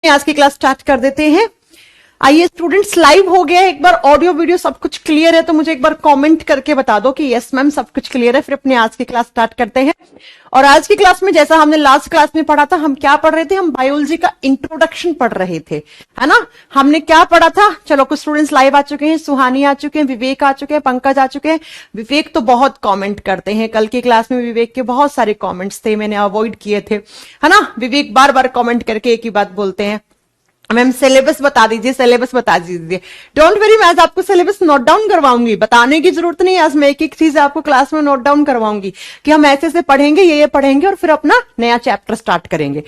आज की class start कर देते हैं। आइए स्टूडेंट्स, लाइव हो गया है, एक बार ऑडियो वीडियो सब कुछ क्लियर है तो मुझे एक बार कमेंट करके बता दो कि यस मैम सब कुछ क्लियर है। फिर अपने आज की क्लास स्टार्ट करते हैं। और आज की क्लास में जैसा हमने लास्ट क्लास में पढ़ा था, हम क्या पढ़ रहे थे? हम बायोलॉजी का इंट्रोडक्शन पढ़ रहे थे, है ना। हमने क्या पढ़ा था? चलो कुछ स्टूडेंट्स लाइव आ चुके हैं, सुहानी आ चुके हैं, विवेक आ चुके हैं, पंकज आ चुके हैं। विवेक तो बहुत कॉमेंट करते हैं, कल की क्लास में विवेक के बहुत सारे कॉमेंट्स थे, मैंने अवॉइड किए थे, है ना। विवेक बार बार कॉमेंट करके एक ही बात बोलते हैं, मैम सिलेबस बता दीजिए, सिलेबस बता दीजिए। डोंट वरी, मैं आज आपको सिलेबस नोट डाउन करवाऊंगी, बताने की जरूरत नहीं। आज मैं एक एक चीज आपको क्लास में नोट डाउन करवाऊंगी कि हम ऐसे से पढ़ेंगे, ये पढ़ेंगे और फिर अपना नया चैप्टर स्टार्ट करेंगे।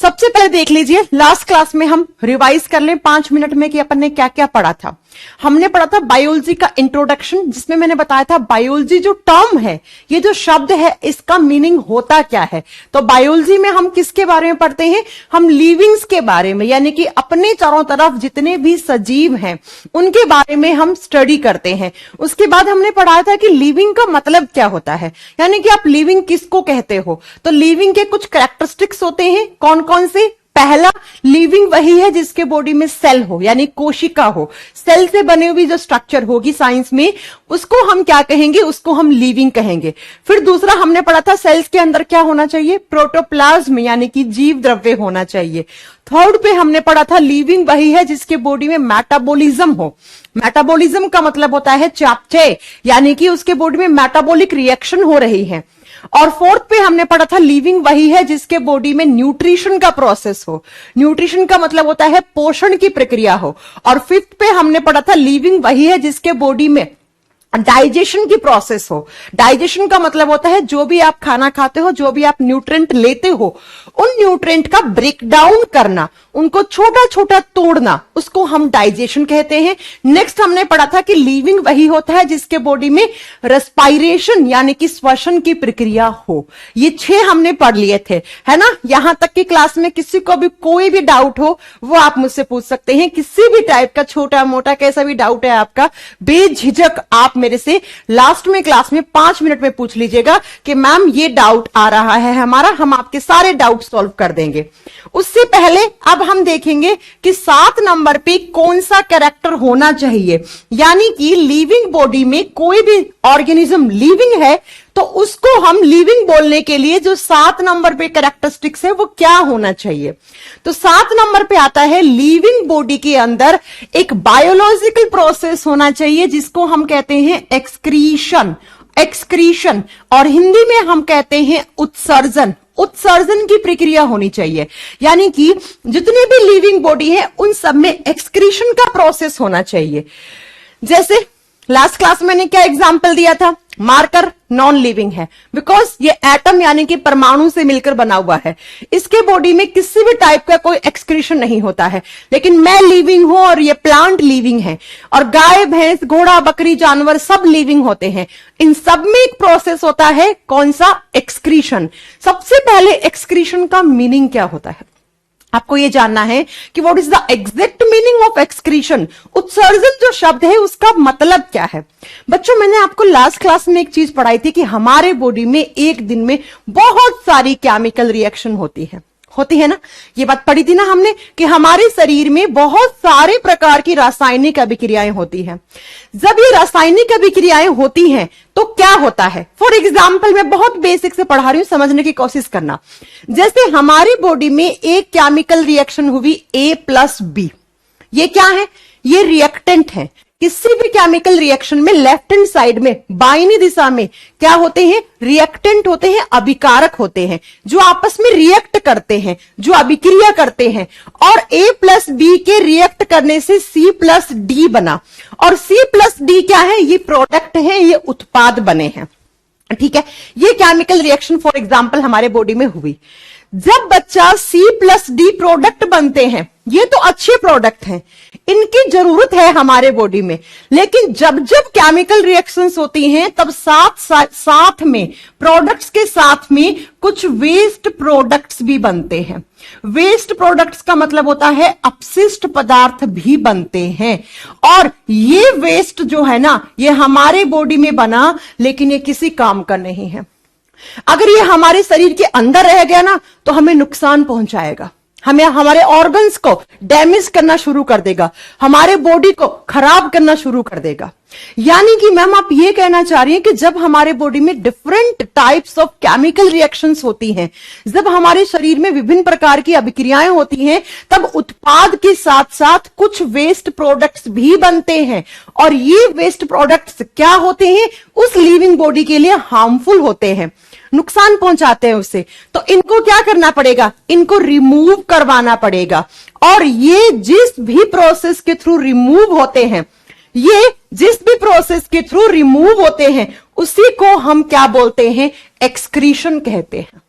सबसे पहले देख लीजिए, लास्ट क्लास में हम रिवाइज कर लें 5 मिनट में कि अपन ने क्या क्या पढ़ा था। हमने पढ़ा था बायोलॉजी का इंट्रोडक्शन, जिसमें मैंने बताया था बायोलॉजी जो टर्म है, ये जो शब्द है, इसका मीनिंग होता क्या है। तो बायोलॉजी में हम किसके बारे में पढ़ते हैं? हम लिविंग्स के बारे में, यानी कि अपने चारों तरफ जितने भी सजीव हैं उनके बारे में हम स्टडी करते हैं। उसके बाद हमने पढ़ाया था कि लिविंग का मतलब क्या होता है, यानी कि आप लिविंग किसको कहते हो। तो लिविंग के कुछ कैरेक्टरिस्टिक्स होते हैं, कौन कौन से? पहला, लिविंग वही है जिसके बॉडी में सेल हो, यानी कोशिका हो। सेल से बनी हुई जो स्ट्रक्चर होगी साइंस में, उसको हम क्या कहेंगे? उसको हम लिविंग कहेंगे। फिर दूसरा हमने पढ़ा था सेल्स के अंदर क्या होना चाहिए? प्रोटोप्लाज्म, यानी कि जीव द्रव्य होना चाहिए। थर्ड पे हमने पढ़ा था लिविंग वही है जिसके बॉडी में मेटाबॉलिज्म हो। मेटाबॉलिज्म का मतलब होता है चापचे, यानी कि उसके बॉडी में मेटाबॉलिक रिएक्शन हो रही है। और फोर्थ पे हमने पढ़ा था लिविंग वही है जिसके बॉडी में न्यूट्रिशन का प्रोसेस हो। न्यूट्रिशन का मतलब होता है पोषण की प्रक्रिया हो। और फिफ्थ पे हमने पढ़ा था लिविंग वही है जिसके बॉडी में डाइजेशन की प्रोसेस हो। डाइजेशन का मतलब होता है जो भी आप खाना खाते हो, जो भी आप न्यूट्रिएंट लेते हो, उन न्यूट्रिएंट का ब्रेकडाउन करना, उनको छोटा छोटा तोड़ना, उसको हम डाइजेशन कहते हैं। नेक्स्ट हमने पढ़ा था कि लिविंग वही होता है जिसके बॉडी में रेस्पायरेशन, यानी कि श्वसन की प्रक्रिया हो। ये 6 हमने पढ़ लिए थे, है ना। यहां तक कि क्लास में किसी को भी कोई भी डाउट हो वो आप मुझसे पूछ सकते हैं, किसी भी टाइप का, छोटा मोटा कैसा भी डाउट है आपका, बेझिझक आप मेरे से लास्ट में क्लास में 5 मिनट में पूछ लीजिएगा कि मैम ये डाउट आ रहा है हमारा, हम आपके सारे डाउट सॉल्व कर देंगे। उससे पहले अब हम देखेंगे कि 7 नंबर पे कौन सा कैरेक्टर होना चाहिए, यानी कि लिविंग बॉडी में कोई भी ऑर्गेनिज्म लिविंग है तो उसको हम लिविंग बोलने के लिए जो 7 नंबर पे कैरेक्टरिस्टिक्स है वो क्या होना चाहिए। तो 7 नंबर पे आता है लिविंग बॉडी के अंदर एक बायोलॉजिकल प्रोसेस होना चाहिए जिसको हम कहते हैं एक्सक्रीशन। एक्सक्रीशन और हिंदी में हम कहते हैं उत्सर्जन। उत्सर्जन की प्रक्रिया होनी चाहिए, यानी कि जितनी भी लिविंग बॉडी है उन सब में एक्सक्रीशन का प्रोसेस होना चाहिए। जैसे लास्ट क्लास में मैंने क्या एग्जांपल दिया था? मार्कर नॉन लिविंग है बिकॉज ये एटम यानी कि परमाणु से मिलकर बना हुआ है, इसके बॉडी में किसी भी टाइप का कोई एक्सक्रीशन नहीं होता है। लेकिन मैं लिविंग हूं और ये प्लांट लिविंग है, और गाय भैंस घोड़ा बकरी जानवर सब लिविंग होते हैं। इन सब में एक प्रोसेस होता है, कौन सा? एक्सक्रीशन। सबसे पहले एक्सक्रीशन का मीनिंग क्या होता है आपको ये जानना है कि what is the exact meaning of excretion. उत्सर्जन जो शब्द है उसका मतलब क्या है? बच्चों, मैंने आपको लास्ट क्लास में एक चीज पढ़ाई थी कि हमारे बॉडी में एक दिन में बहुत सारी केमिकल रिएक्शन होती है ना। ये बात पढ़ी थी ना हमने कि हमारे शरीर में बहुत सारे प्रकार की रासायनिक अभिक्रियाएं होती हैं। जब ये रासायनिक अभिक्रियाएं होती हैं तो क्या होता है? फॉर एग्जाम्पल, मैं बहुत बेसिक से पढ़ा रही हूं, समझने की कोशिश करना। जैसे हमारी बॉडी में एक केमिकल रिएक्शन हुई A+B, ये क्या है? ये रिएक्टेंट है। किसी भी केमिकल रिएक्शन में लेफ्ट हैंड साइड में बाईनी दिशा में क्या होते हैं? रिएक्टेंट होते हैं, अभिकारक होते हैं, जो आपस में रिएक्ट करते हैं, जो अभिक्रिया करते हैं। और A+B के रिएक्ट करने से C+D बना, और C+D क्या है? ये प्रोडक्ट है, ये उत्पाद बने हैं। ठीक है, ये केमिकल रिएक्शन फॉर एग्जांपल हमारे बॉडी में हुई। जब बच्चा C+D प्रोडक्ट बनते हैं, ये तो अच्छे प्रोडक्ट हैं, इनकी जरूरत है हमारे बॉडी में। लेकिन जब जब केमिकल रिएक्शंस होती हैं तब साथ में प्रोडक्ट्स के साथ में कुछ वेस्ट प्रोडक्ट्स भी बनते हैं। वेस्ट प्रोडक्ट्स का मतलब होता है अपशिष्ट पदार्थ भी बनते हैं। और ये वेस्ट जो है ना, ये हमारे बॉडी में बना लेकिन ये किसी काम का नहीं है। अगर ये हमारे शरीर के अंदर रह गया ना तो हमें नुकसान पहुंचाएगा। हमें हमारे ऑर्गन्स को डैमेज करना शुरू कर देगा, हमारे बॉडी को खराब करना शुरू कर देगा। यानी कि मैम आप ये कहना चाह रही हैं कि जब हमारे बॉडी में different types of chemical reactions होती हैं, जब हमारे शरीर में विभिन्न प्रकार की अभिक्रियाएं होती हैं, तब उत्पाद के साथ साथ कुछ वेस्ट प्रोडक्ट्स भी बनते हैं। और ये वेस्ट प्रोडक्ट्स क्या होते हैं? उस लिविंग बॉडी के लिए हार्मफुल होते हैं, नुकसान पहुंचाते हैं उसे। तो इनको क्या करना पड़ेगा? इनको रिमूव करवाना पड़ेगा। और ये जिस भी प्रोसेस के थ्रू रिमूव होते हैं, ये जिस भी प्रोसेस के थ्रू रिमूव होते हैं, उसी को हम क्या बोलते हैं? एक्सक्रीशन कहते हैं।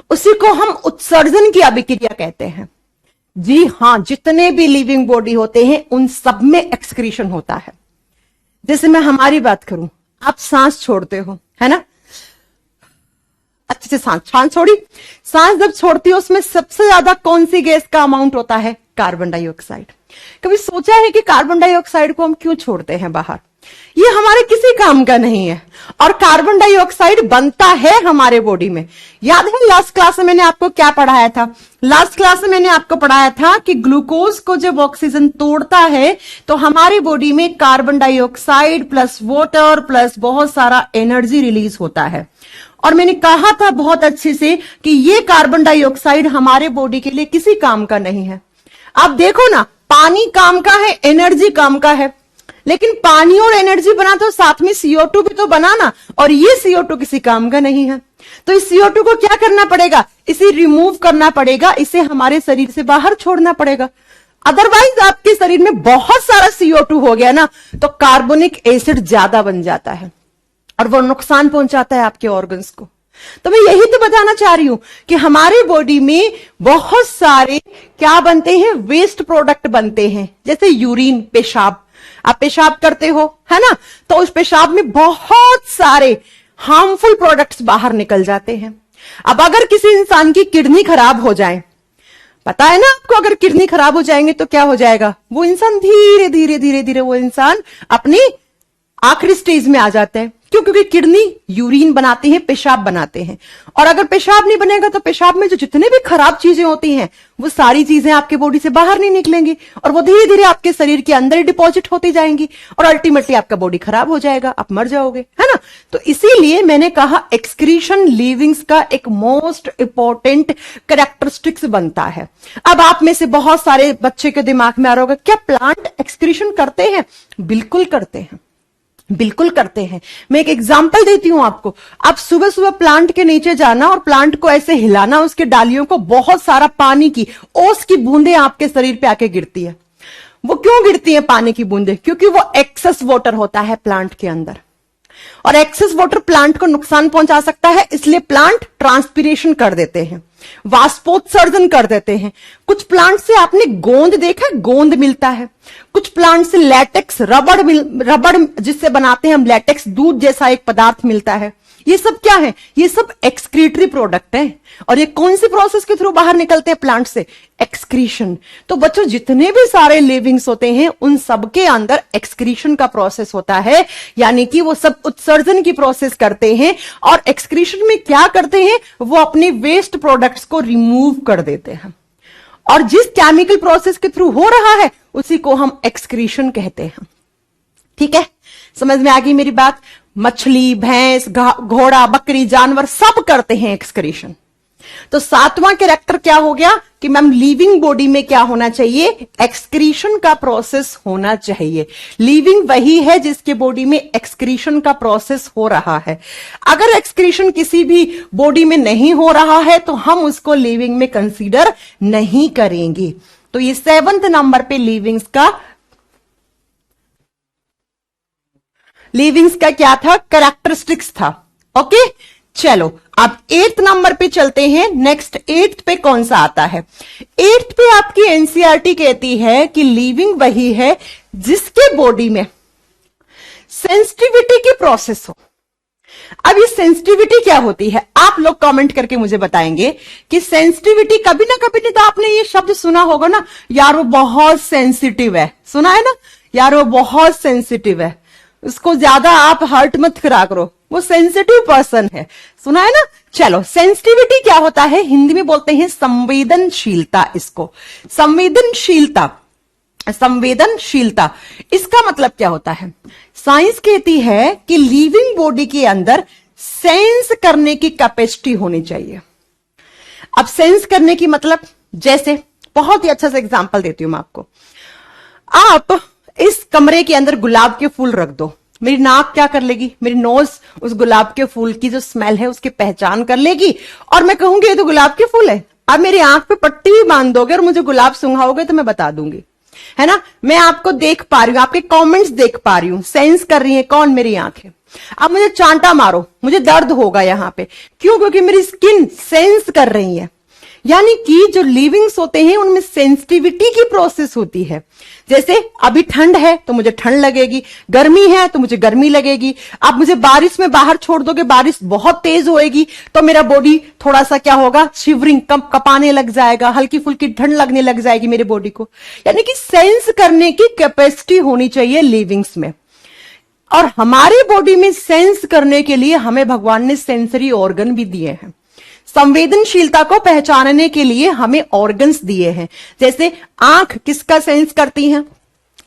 उसी को हम उत्सर्जन की अभिक्रिया कहते हैं। जी हां, जितने भी लिविंग बॉडी होते हैं उन सब में एक्सक्रीशन होता है। जैसे मैं हमारी बात करूं, आप सांस छोड़ते हो, है ना? अच्छे से सांस छोड़ी। सांस जब छोड़ती हो, उसमें सबसे ज्यादा कौन सी गैस का अमाउंट होता है? Carbon dioxide. कभी सोचा है कि कार्बन डाइऑक्साइड को हम क्यों छोड़ते हैं बाहर? ये हमारे किसी काम का नहीं है। और कार्बन डाइऑक्साइड बनता है हमारे बॉडी में। याद है लास्ट क्लास में मैंने आपको क्या पढ़ाया था? लास्ट क्लास में मैंने आपको पढ़ाया था कि ग्लूकोज को जब ऑक्सीजन तोड़ता है तो हमारे बॉडी में carbon dioxide plus water plus बहुत सारा एनर्जी रिलीज होता है। और मैंने कहा था बहुत अच्छे से कि ये कार्बन डाइऑक्साइड हमारे बॉडी के लिए किसी काम का नहीं है। आप देखो ना, पानी काम का है, एनर्जी काम का है, लेकिन पानी और एनर्जी बना तो साथ में CO2 भी तो बना ना, और ये CO2 किसी काम का नहीं है। तो इस CO2 को क्या करना पड़ेगा? इसे रिमूव करना पड़ेगा, इसे हमारे शरीर से बाहर छोड़ना पड़ेगा। अदरवाइज आपके शरीर में बहुत सारा CO2 हो गया ना, तो कार्बोनिक एसिड ज्यादा बन जाता है और वो नुकसान पहुंचाता है आपके ऑर्गन्स को। तो मैं यही तो बताना चाह रही हूं कि हमारे बॉडी में बहुत सारे क्या बनते हैं? वेस्ट प्रोडक्ट बनते हैं। जैसे यूरिन, पेशाब, आप पेशाब करते हो, है ना? तो उस पेशाब में बहुत सारे हार्मफुल प्रोडक्ट्स बाहर निकल जाते हैं। अब अगर किसी इंसान की किडनी खराब हो जाए, पता है ना आपको, अगर किडनी खराब हो जाएंगे तो क्या हो जाएगा? वो इंसान धीरे धीरे धीरे धीरे वो इंसान अपनी आखिरी स्टेज में आ जाता है। क्यों? क्योंकि किडनी यूरिन बनाते हैं, पेशाब बनाते हैं। और अगर पेशाब नहीं बनेगा तो पेशाब में जो जितने भी खराब चीजें होती हैं, वो सारी चीजें आपके बॉडी से बाहर नहीं निकलेंगी और वो धीरे धीरे आपके शरीर के अंदर ही डिपॉजिट होती जाएंगी और अल्टीमेटली आपका बॉडी खराब हो जाएगा, आप मर जाओगे, है ना? तो इसीलिए मैंने कहा एक्सक्रीशन लिविंग्स का एक मोस्ट इंपॉर्टेंट कैरेक्टरिस्टिक्स बनता है। अब आप में से बहुत सारे बच्चे के दिमाग में आ रहा होगा, क्या प्लांट एक्सक्रीशन करते हैं? बिल्कुल करते हैं, बिल्कुल करते हैं। मैं एक एग्जांपल देती हूं आपको। आप सुबह सुबह प्लांट के नीचे जाना और प्लांट को ऐसे हिलाना, उसके डालियों को, बहुत सारा पानी की, ओस की बूंदें आपके शरीर पे आके गिरती है। वो क्यों गिरती है पानी की बूंदें? क्योंकि वो एक्सेस वाटर होता है प्लांट के अंदर, और एक्सेस वाटर प्लांट को नुकसान पहुंचा सकता है। इसलिए प्लांट ट्रांसपीरेशन कर देते हैं, वाष्पोत्सर्जन कर देते हैं। कुछ प्लांट से आपने गोंद देखा, गोंद मिलता है। कुछ प्लांट से लैटेक्स, रबड़ जिससे बनाते हैं हम लैटेक्स, दूध जैसा एक पदार्थ मिलता है। ये सब क्या है? ये सब एक्सक्रीटरी प्रोडक्ट हैं। और ये कौन सी प्रोसेस के थ्रू बाहर निकलते हैं प्लांट से? एक्सक्रीशन। तो बच्चों, जितने भी सारे लिविंग्स होते हैं उन सबके अंदर एक्सक्रीशन का प्रोसेस होता है, यानी कि वो सब उत्सर्जन की प्रोसेस करते हैं। और एक्सक्रीशन में क्या करते हैं? वो अपने वेस्ट प्रोडक्ट्स को रिमूव कर देते हैं। और जिस केमिकल प्रोसेस के थ्रू हो रहा है उसी को हम एक्सक्रीशन कहते हैं। ठीक है, समझ में आ गई मेरी बात? मछली, भैंस, घोड़ा, बकरी, जानवर सब करते हैं एक्सक्रीशन। तो सातवां कैरेक्टर क्या हो गया कि मैम लिविंग बॉडी में क्या होना चाहिए? एक्सक्रीशन का प्रोसेस होना चाहिए। लिविंग वही है जिसके बॉडी में एक्सक्रीशन का प्रोसेस हो रहा है। अगर एक्सक्रीशन किसी भी बॉडी में नहीं हो रहा है तो हम उसको लिविंग में कंसीडर नहीं करेंगे। तो ये 7th नंबर पे लिविंग्स का क्या था? कैरेक्टरिस्टिक्स था। ओके, चलो अब 8th नंबर पे चलते हैं। नेक्स्ट 8th पे कौन सा आता है? 8th पे आपकी एनसीईआरटी कहती है कि लिविंग वही है जिसके बॉडी में सेंसिटिविटी की प्रोसेस हो। अब ये सेंसिटिविटी क्या होती है? आप लोग कमेंट करके मुझे बताएंगे कि सेंसिटिविटी, कभी ना कभी नहीं तो आपने ये शब्द सुना होगा ना, यार वो बहुत सेंसिटिव है। सुना है ना, यार वो बहुत सेंसिटिव है, उसको ज्यादा आप हर्ट मत करा करो। वो सेंसिटिव पर्सन है। सुना है ना? चलो, सेंसिटिविटी क्या होता है? हिंदी में बोलते हैं संवेदनशीलता। इसको संवेदनशीलता, संवेदनशीलता इसका मतलब क्या होता है? साइंस कहती है कि लिविंग बॉडी के अंदर सेंस करने की कैपेसिटी होनी चाहिए। अब सेंस करने की मतलब, जैसे बहुत ही अच्छा सा एग्जांपल देती हूं मैं आपको। आप इस कमरे के अंदर गुलाब के फूल रख दो, मेरी नाक क्या कर लेगी? मेरी नोज उस गुलाब के फूल की जो स्मेल है उसकी पहचान कर लेगी और मैं कहूंगी ये तो गुलाब के फूल है। आप मेरी आंख पे पट्टी भी बांध दोगे और मुझे गुलाब सुंघाओगे तो मैं बता दूंगी, है ना? मैं आपको देख पा रही हूं, आपके कमेंट्स देख पा रही हूं, सेंस कर रही है कौन? मेरी आंख है। अब मुझे चांटा मारो, मुझे दर्द होगा यहां पे, क्यों? क्योंकि मेरी स्किन सेंस कर रही है। यानी कि जो लिविंग्स होते हैं उनमें सेंसिटिविटी की प्रोसेस होती है। जैसे अभी ठंड है तो मुझे ठंड लगेगी, गर्मी है तो मुझे गर्मी लगेगी। आप मुझे बारिश में बाहर छोड़ दोगे, बारिश बहुत तेज होएगी तो मेरा बॉडी थोड़ा सा क्या होगा? शिवरिंग, कपाने लग जाएगा, हल्की फुल्की ठंड लगने लग जाएगी मेरे बॉडी को। यानी कि सेंस करने की कैपेसिटी होनी चाहिए लिविंग्स में। और हमारे बॉडी में सेंस करने के लिए हमें भगवान ने सेंसरी ऑर्गन भी दिए हैं। संवेदनशीलता को पहचानने के लिए हमें ऑर्गन्स दिए हैं। जैसे आंख किसका सेंस करती है?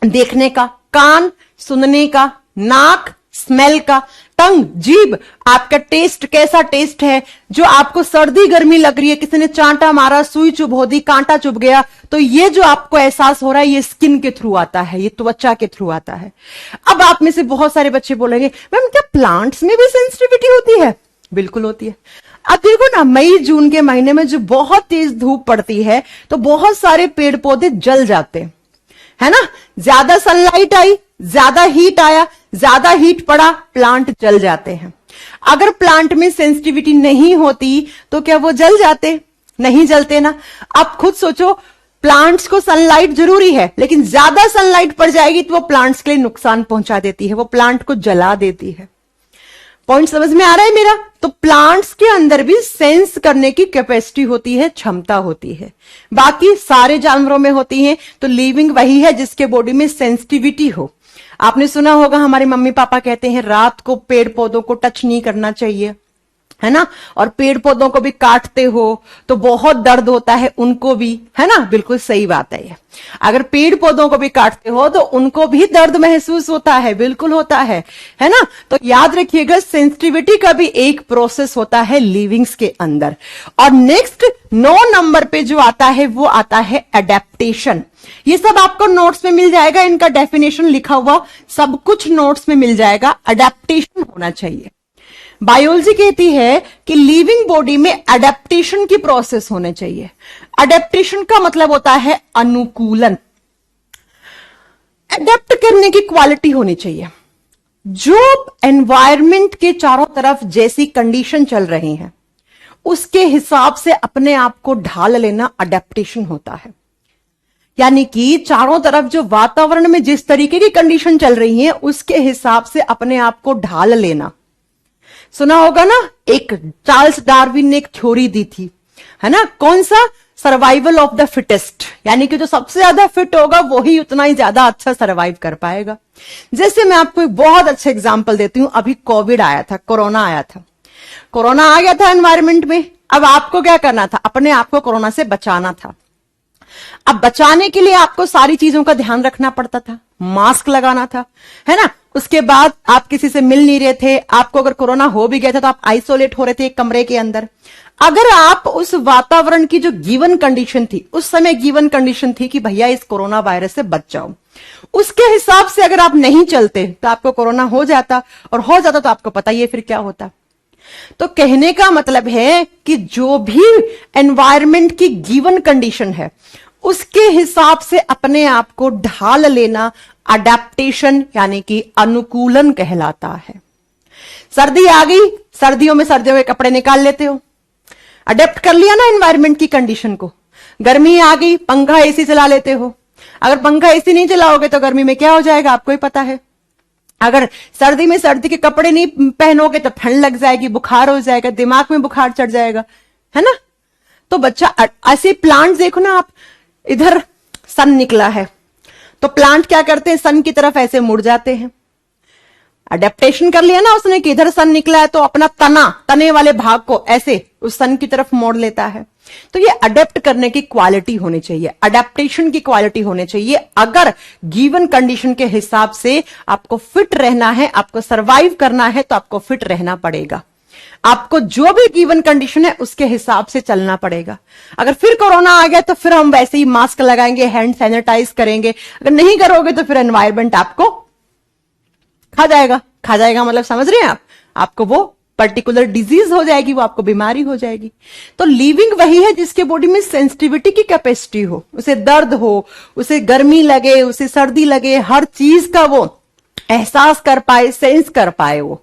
देखने का, कान सुनने का, नाक स्मेल का, टंग जीभ आपका टेस्ट, कैसा टेस्ट है। जो आपको सर्दी गर्मी लग रही है, किसी ने चांटा मारा, सुई चुभ दी, कांटा चुभ गया, तो ये जो आपको एहसास हो रहा है ये स्किन के थ्रू आता है, ये त्वचा के थ्रू आता है। अब आप में से बहुत सारे बच्चे बोलेंगे मैम क्या प्लांट्स में भी सेंसिटिविटी होती है? बिल्कुल होती है। अब देखो ना, मई जून के महीने में जो बहुत तेज धूप पड़ती है तो बहुत सारे पेड़ पौधे जल जाते हैं, है ना? ज्यादा सनलाइट आई, ज्यादा हीट आया, ज्यादा हीट पड़ा, प्लांट जल जाते हैं। अगर प्लांट में सेंसिटिविटी नहीं होती तो क्या वो जल जाते? नहीं जलते ना। आप खुद सोचो, प्लांट्स को सनलाइट जरूरी है, लेकिन ज्यादा सनलाइट पड़ जाएगी तो वो प्लांट्स के लिए नुकसान पहुंचा देती है, वो प्लांट को जला देती है। पॉइंट समझ में आ रहा है मेरा? तो प्लांट्स के अंदर भी सेंस करने की कैपेसिटी होती है, क्षमता होती है। बाकी सारे जानवरों में होती है। तो लिविंग वही है जिसके बॉडी में सेंसिटिविटी हो। आपने सुना होगा हमारे मम्मी पापा कहते हैं रात को पेड़ पौधों को टच नहीं करना चाहिए, है ना? और पेड़ पौधों को भी काटते हो तो बहुत दर्द होता है उनको भी, है ना? बिल्कुल सही बात है ये। अगर पेड़ पौधों को भी काटते हो तो उनको भी दर्द महसूस होता है, बिल्कुल होता है ना? तो याद रखिएगा, सेंसिटिविटी का भी एक प्रोसेस होता है लिविंग्स के अंदर। और नेक्स्ट 9 नंबर पे जो आता है वो आता है एडेप्टेशन। ये सब आपको नोट्स में मिल जाएगा, इनका डेफिनेशन लिखा हुआ सब कुछ नोट्स में मिल जाएगा। एडेप्टेशन होना चाहिए। बायोलॉजी कहती है कि लिविंग बॉडी में अडेप्टेशन की प्रोसेस होने चाहिए। अडेप्टेशन का मतलब होता है अनुकूलन। अडेप्ट करने की क्वालिटी होनी चाहिए। जो एनवायरनमेंट के चारों तरफ जैसी कंडीशन चल रही है उसके हिसाब से अपने आप को ढाल लेना अडेप्टेशन होता है। यानी कि चारों तरफ जो वातावरण में जिस तरीके की कंडीशन चल रही है उसके हिसाब से अपने आप को ढाल लेना। सुना होगा ना, एक चार्ल्स डार्विन ने एक थ्योरी दी थी, है ना? कौन सा? Survival of the fittest. यानी कि जो सबसे ज्यादा फिट होगा वही उतना ही ज्यादा अच्छा सर्वाइव कर पाएगा। जैसे मैं आपको एक बहुत अच्छा एग्जांपल देती हूं। अभी कोविड आया था, कोरोना आया था, कोरोना आ गया था एनवायरमेंट में। अब आपको क्या करना था? अपने आप को कोरोना से बचाना था। अब बचाने के लिए आपको सारी चीजों का ध्यान रखना पड़ता था, मास्क लगाना था, है ना? उसके बाद आप किसी से मिल नहीं रहे थे। आपको अगर कोरोना हो भी गया था तो आप आइसोलेट हो रहे थे एक कमरे के अंदर। अगर आप उस वातावरण की जो गिवन कंडीशन थी, उस समय गिवन कंडीशन थी कि भैया इस कोरोना वायरस से बच जाओ, उसके हिसाब से अगर आप नहीं चलते तो आपको कोरोना हो जाता, और हो जाता तो आपको पता ही है फिर क्या होता। तो कहने का मतलब है कि जो भी एनवायरमेंट की गिवन कंडीशन है उसके हिसाब से अपने आप को ढाल लेना अडेप्टेशन यानी कि अनुकूलन कहलाता है। सर्दी आ गई, सर्दियों में सर्दियों के कपड़े निकाल लेते हो, अडेप्ट कर लिया ना एनवायरमेंट की कंडीशन को। गर्मी आ गई, पंखा एसी चला लेते हो। अगर पंखा एसी नहीं चलाओगे तो गर्मी में क्या हो जाएगा आपको ही पता है। अगर सर्दी में सर्दी के कपड़े नहीं पहनोगे तो ठंड लग जाएगी, बुखार हो जाएगा, दिमाग में बुखार चढ़ जाएगा, है ना? तो बच्चा ऐसे प्लांट देखो ना आप, इधर सन निकला है तो प्लांट क्या करते हैं? सन की तरफ ऐसे मुड़ जाते हैं। अडेप्टेशन कर लिया ना उसने कि इधर सन निकला है तो अपना तने वाले भाग को ऐसे उस सन की तरफ मोड़ लेता है। तो ये अडेप्ट करने की क्वालिटी होनी चाहिए, अडेप्टेशन की क्वालिटी होनी चाहिए। अगर गिवन कंडीशन के हिसाब से आपको फिट रहना है, आपको सरवाइव करना है, तो आपको फिट रहना पड़ेगा। आपको जो भी गिवन कंडीशन है उसके हिसाब से चलना पड़ेगा। अगर फिर कोरोना आ गया तो फिर हम वैसे ही मास्क लगाएंगे, हैंड सैनिटाइज करेंगे। अगर नहीं करोगे तो फिर एनवायरमेंट आपको खा जाएगा मतलब समझ रहे हैं आप, आपको वो पर्टिकुलर डिजीज हो जाएगी, वो आपको बीमारी हो जाएगी। तो लिविंग वही है जिसके बॉडी में सेंसिटिविटी की कैपेसिटी हो, उसे दर्द हो, उसे गर्मी लगे, उसे सर्दी लगे, हर चीज का वो एहसास कर पाए, सेंस कर पाए वो,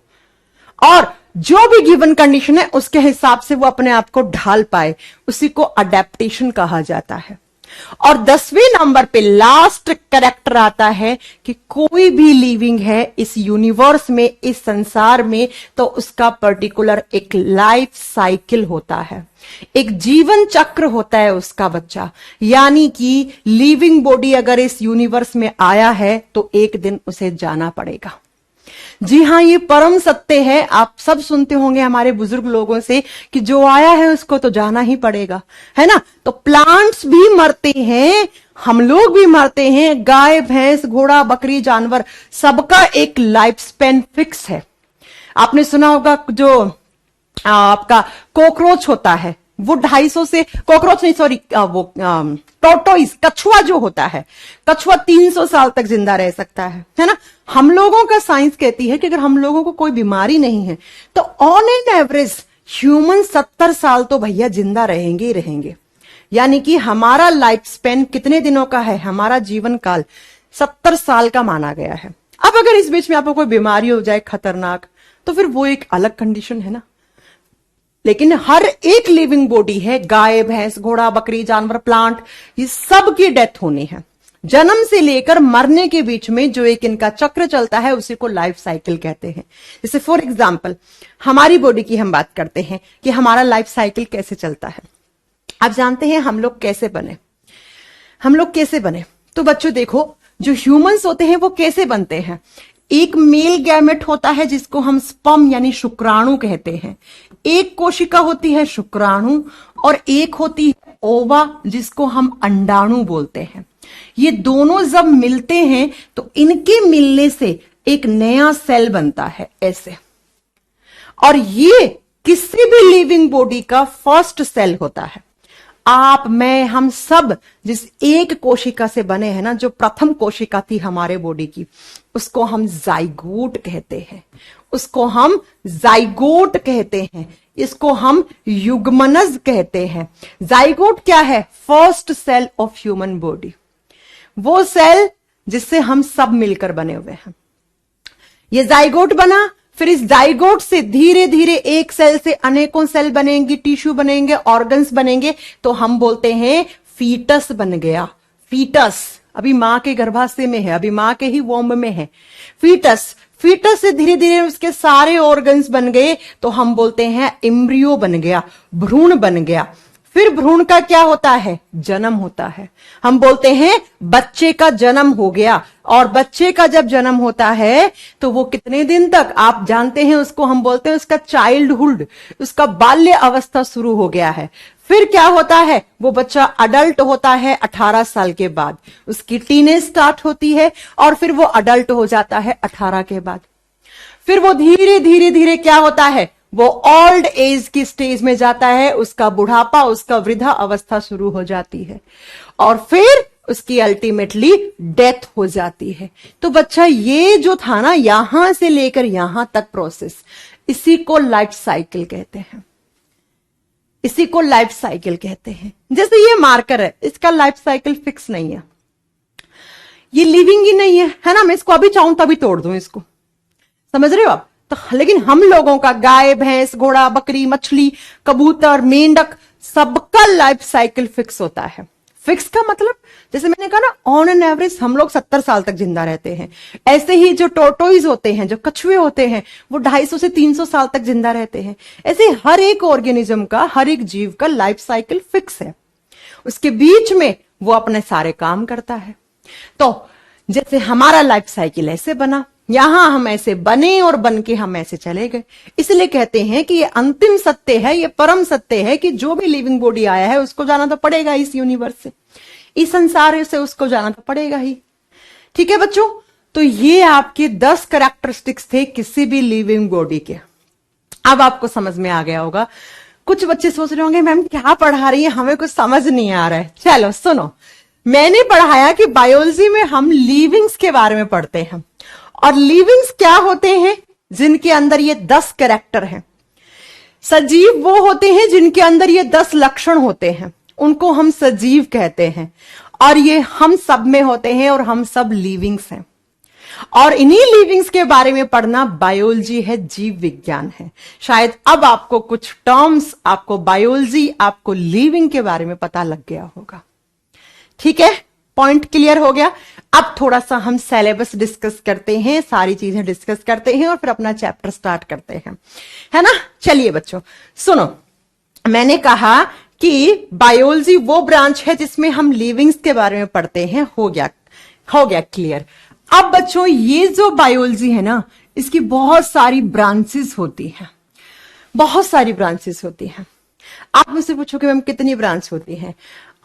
और जो भी गिवन कंडीशन है उसके हिसाब से वो अपने आप को ढाल पाए, उसी को अडेप्टेशन कहा जाता है। और 10वें नंबर पे लास्ट कैरेक्टर आता है कि कोई भी लिविंग है इस यूनिवर्स में, इस संसार में, तो उसका पर्टिकुलर एक लाइफ साइकिल होता है, एक जीवन चक्र होता है उसका बच्चा। यानी कि लिविंग बॉडी अगर इस यूनिवर्स में आया है तो एक दिन उसे जाना पड़ेगा। जी हां, ये परम सत्य है। आप सब सुनते होंगे हमारे बुजुर्ग लोगों से कि जो आया है उसको तो जाना ही पड़ेगा, है ना। तो प्लांट्स भी मरते हैं, हम लोग भी मरते हैं, गाय भैंस घोड़ा बकरी जानवर, सबका एक लाइफ स्पेन फिक्स है। आपने सुना होगा जो आपका कॉकरोच होता है वो 250 से, कॉकरोच नहीं सॉरी, वो टोटोइस कछुआ जो होता है, कछुआ 300 साल तक जिंदा रह सकता है ना। हम लोगों का साइंस कहती है कि अगर हम लोगों को कोई बीमारी नहीं है तो ऑन एन एवरेज ह्यूमन 70 साल तो भैया जिंदा रहेंगे ही रहेंगे। यानी कि हमारा लाइफ स्पेन कितने दिनों का है, हमारा जीवन काल 70 साल का माना गया है। अब अगर इस बीच में आपको कोई बीमारी हो जाए खतरनाक, तो फिर वो एक अलग कंडीशन है ना। लेकिन हर एक लिविंग बॉडी है, गाय भैंस घोड़ा बकरी जानवर प्लांट, ये सब की डेथ होनी है। जन्म से लेकर मरने के बीच में जो एक इनका चक्र चलता है उसी को लाइफ साइकिल कहते हैं। जैसे फॉर एग्जांपल हमारी बॉडी की हम बात करते हैं कि हमारा लाइफ साइकिल कैसे चलता है। आप जानते हैं हम लोग कैसे बने, हम लोग कैसे बने? तो बच्चों देखो, जो ह्यूमंस होते हैं वो कैसे बनते हैं। एक मेल गैमेट होता है जिसको हम स्पर्म यानी शुक्राणु कहते हैं, एक कोशिका होती है शुक्राणु, और एक होती है ओवा जिसको हम अंडाणु बोलते हैं। ये दोनों जब मिलते हैं तो इनके मिलने से एक नया सेल बनता है ऐसे, और ये किसी भी लिविंग बॉडी का फर्स्ट सेल होता है। आप मैं हम सब जिस एक कोशिका से बने हैं ना, जो प्रथम कोशिका थी हमारे बॉडी की, उसको हम जाइगोट कहते हैं, उसको हम जाइगोट कहते हैं, इसको हम युग्मनज कहते हैं। जाइगोट क्या है? First cell of human body, वो सेल जिससे हम सब मिलकर बने हुए हैं। ये जाइगोट बना, फिर इस जाइगोट से धीरे धीरे एक सेल से अनेकों सेल बनेंगी, टिश्यू बनेंगे, ऑर्गन्स बनेंगे, तो हम बोलते हैं फीटस बन गया। फीटस अभी मां के गर्भाशय में है, अभी मां के ही वोम्ब में है फीटस। फीटस से धीरे धीरे उसके सारे ऑर्गन्स बन गए तो हम बोलते हैं एम्ब्रियो बन गया, भ्रूण बन गया। फिर भ्रूण का क्या होता है? जन्म होता है। हम बोलते हैं बच्चे का जन्म हो गया, और बच्चे का जब जन्म होता है तो वो कितने दिन तक आप जानते हैं, उसको हम बोलते हैं उसका चाइल्डहुड, उसका बाल्य अवस्था शुरू हो गया है। फिर क्या होता है? वो बच्चा अडल्ट होता है 18 साल के बाद, उसकी टीनेज स्टार्ट होती है, और फिर वो अडल्ट हो जाता है 18 के बाद। फिर वो धीरे धीरे धीरे क्या होता है? वो ओल्ड एज की स्टेज में जाता है, उसका बुढ़ापा, उसका वृद्धा अवस्था शुरू हो जाती है, और फिर उसकी अल्टीमेटली डेथ हो जाती है। तो बच्चा ये जो था ना, यहां से लेकर यहां तक प्रोसेस, इसी को लाइफ साइकिल कहते हैं, इसी को लाइफ साइकिल कहते हैं। जैसे ये मार्कर है, इसका लाइफ साइकिल फिक्स नहीं है, ये लिविंग ही नहीं है ना। मैं इसको अभी चाहूं तभी तोड़ दूं इसको, समझ रहे हो आप? तो लेकिन हम लोगों का गाय भैंस घोड़ा बकरी मछली कबूतर मेंढक सबका लाइफ साइकिल फिक्स होता है। फिक्स का मतलब जैसे मैंने कहा ना, ऑन एन एवरेज हम लोग 70 साल तक जिंदा रहते हैं। ऐसे ही जो टोटोइज होते हैं, जो कछुए होते हैं, वो 250 से 300 साल तक जिंदा रहते हैं। ऐसे हर एक ऑर्गेनिज्म का, हर एक जीव का लाइफ साइकिल फिक्स है, उसके बीच में वो अपने सारे काम करता है। तो जैसे हमारा लाइफ साइकिल ऐसे बना, यहां हम ऐसे बने और बन के हम ऐसे चले गए। इसलिए कहते हैं कि ये अंतिम सत्य है, ये परम सत्य है कि जो भी लिविंग बॉडी आया है उसको जाना तो पड़ेगा इस यूनिवर्स से, इस संसार से उसको जाना तो पड़ेगा ही। ठीक है बच्चों, तो ये आपके 10 कैरेक्टरिस्टिक्स थे किसी भी लिविंग बॉडी के। अब आपको समझ में आ गया होगा। कुछ बच्चे सोच रहे होंगे मैम क्या पढ़ा रही है, हमें कुछ समझ नहीं आ रहा है। चलो सुनो, मैंने पढ़ाया कि बायोलॉजी में हम लिविंग्स के बारे में पढ़ते हैं, और लिविंग्स क्या होते हैं? जिनके अंदर ये 10 कैरेक्टर हैं। सजीव वो होते हैं जिनके अंदर ये 10 लक्षण होते हैं, उनको हम सजीव कहते हैं, और ये हम सब में होते हैं, और हम सब लिविंग्स हैं। और इन्हीं लिविंग्स के बारे में पढ़ना बायोलॉजी है, जीव विज्ञान है। शायद अब आपको कुछ टर्म्स, आपको बायोलॉजी, आपको लिविंग के बारे में पता लग गया होगा। ठीक है, पॉइंट क्लियर हो गया। अब थोड़ा सा हम सिलेबस डिस्कस करते हैं, सारी चीजें डिस्कस करते हैं, और फिर अपना चैप्टर स्टार्ट करते हैं, है ना। चलिए बच्चों सुनो, मैंने कहा कि बायोलॉजी वो ब्रांच है जिसमें हम लिविंग्स के बारे में पढ़ते हैं। हो गया क्लियर। अब बच्चों ये जो बायोलॉजी है ना, इसकी बहुत सारी ब्रांचेस होती हैं, बहुत सारी ब्रांचेस होती हैं। आप मुझसे पूछोगे मैम कितनी ब्रांच होती हैं?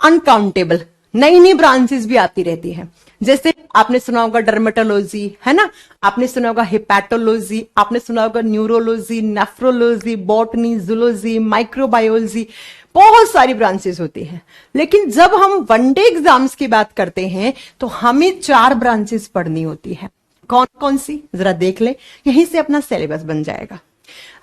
अनकाउंटेबल, नई नई ब्रांचेस भी आती रहती है। जैसे आपने सुना होगा डर्मेटोलॉजी, है ना, आपने सुना होगा हिपैटोलॉजी, आपने सुना होगा neurology, nephrology, botany, zoology, microbiology, बहुत सारी ब्रांचेस होती हैं। लेकिन जब हम वनडे एग्जाम्स की बात करते हैं तो हमें 4 ब्रांचेस पढ़नी होती है। कौन कौन सी, जरा देख ले, यहीं से अपना सिलेबस बन जाएगा।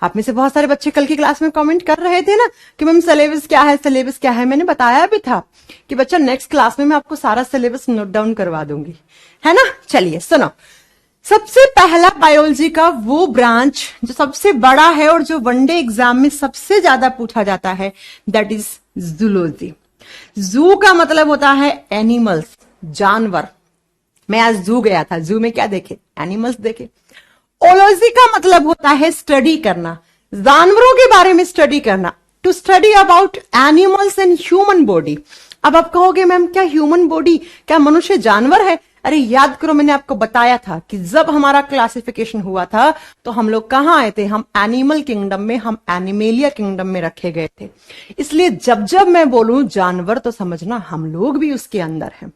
आप में से बहुत सारे बच्चे कल की क्लास में कमेंट कर रहे थे ना कि मैम सिलेबस क्या है, सिलेबस क्या है। मैंने बताया भी था कि बच्चा नेक्स्ट क्लास में मैं आपको सारा सिलेबस नोट डाउन करवा दूंगी, है ना। चलिए सुनो, सबसे पहला बायोलॉजी का वो ब्रांच जो सबसे बड़ा है और जो वनडे एग्जाम में सबसे ज्यादा पूछा जाता है, दैट इज जूलॉजी। जू का मतलब होता है एनिमल्स, जानवर। मैं आज जू गया था, जू में क्या देखे? एनिमल्स देखे। ओलॉजी का मतलब होता है स्टडी करना, जानवरों के बारे में स्टडी करना, to study about animals and human body. अब आप कहोगे मैम क्या ह्यूमन बॉडी, क्या मनुष्य जानवर है? अरे याद करो, मैंने आपको बताया था कि जब हमारा क्लासिफिकेशन हुआ था तो हम लोग कहां आए थे? हम एनिमल किंगडम में, हम एनिमेलिया किंगडम में रखे गए थे। इसलिए जब जब मैं बोलूं जानवर तो समझना हम लोग भी उसके अंदर हैं।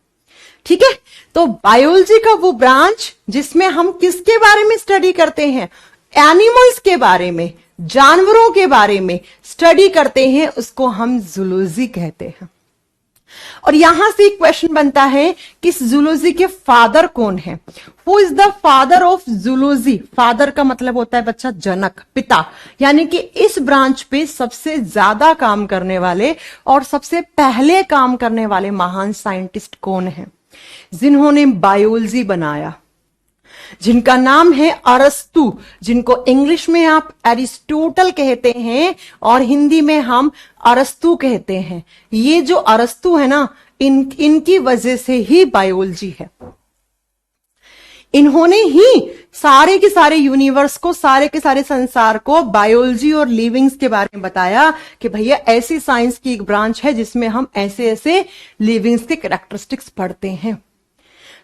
ठीक है, तो बायोलॉजी का वो ब्रांच जिसमें हम किसके बारे में स्टडी करते हैं? एनिमल्स के बारे में, जानवरों के बारे में स्टडी करते हैं, उसको हम जूलॉजी कहते हैं। और यहां से एक क्वेश्चन बनता है कि जूलॉजी के फादर कौन है? Who is the father of zoology? Father का मतलब होता है बच्चा जनक, पिता। यानी कि इस ब्रांच पे सबसे ज्यादा काम करने वाले और सबसे पहले काम करने वाले महान साइंटिस्ट कौन है? जिन्होंने बायोलॉजी बनाया, जिनका नाम है अरस्तु, जिनको इंग्लिश में आप एरिस्टोटल कहते हैं और हिंदी में हम अरस्तु कहते हैं। ये जो अरस्तु है ना, इनकी वजह से ही बायोलॉजी है। इन्होंने ही सारे के सारे यूनिवर्स को, सारे के सारे संसार को बायोलॉजी और लिविंग्स के बारे में बताया कि भैया ऐसी साइंस की एक ब्रांच है जिसमें हम ऐसे ऐसे लिविंग्स के कैरेक्टरिस्टिक्स पढ़ते हैं।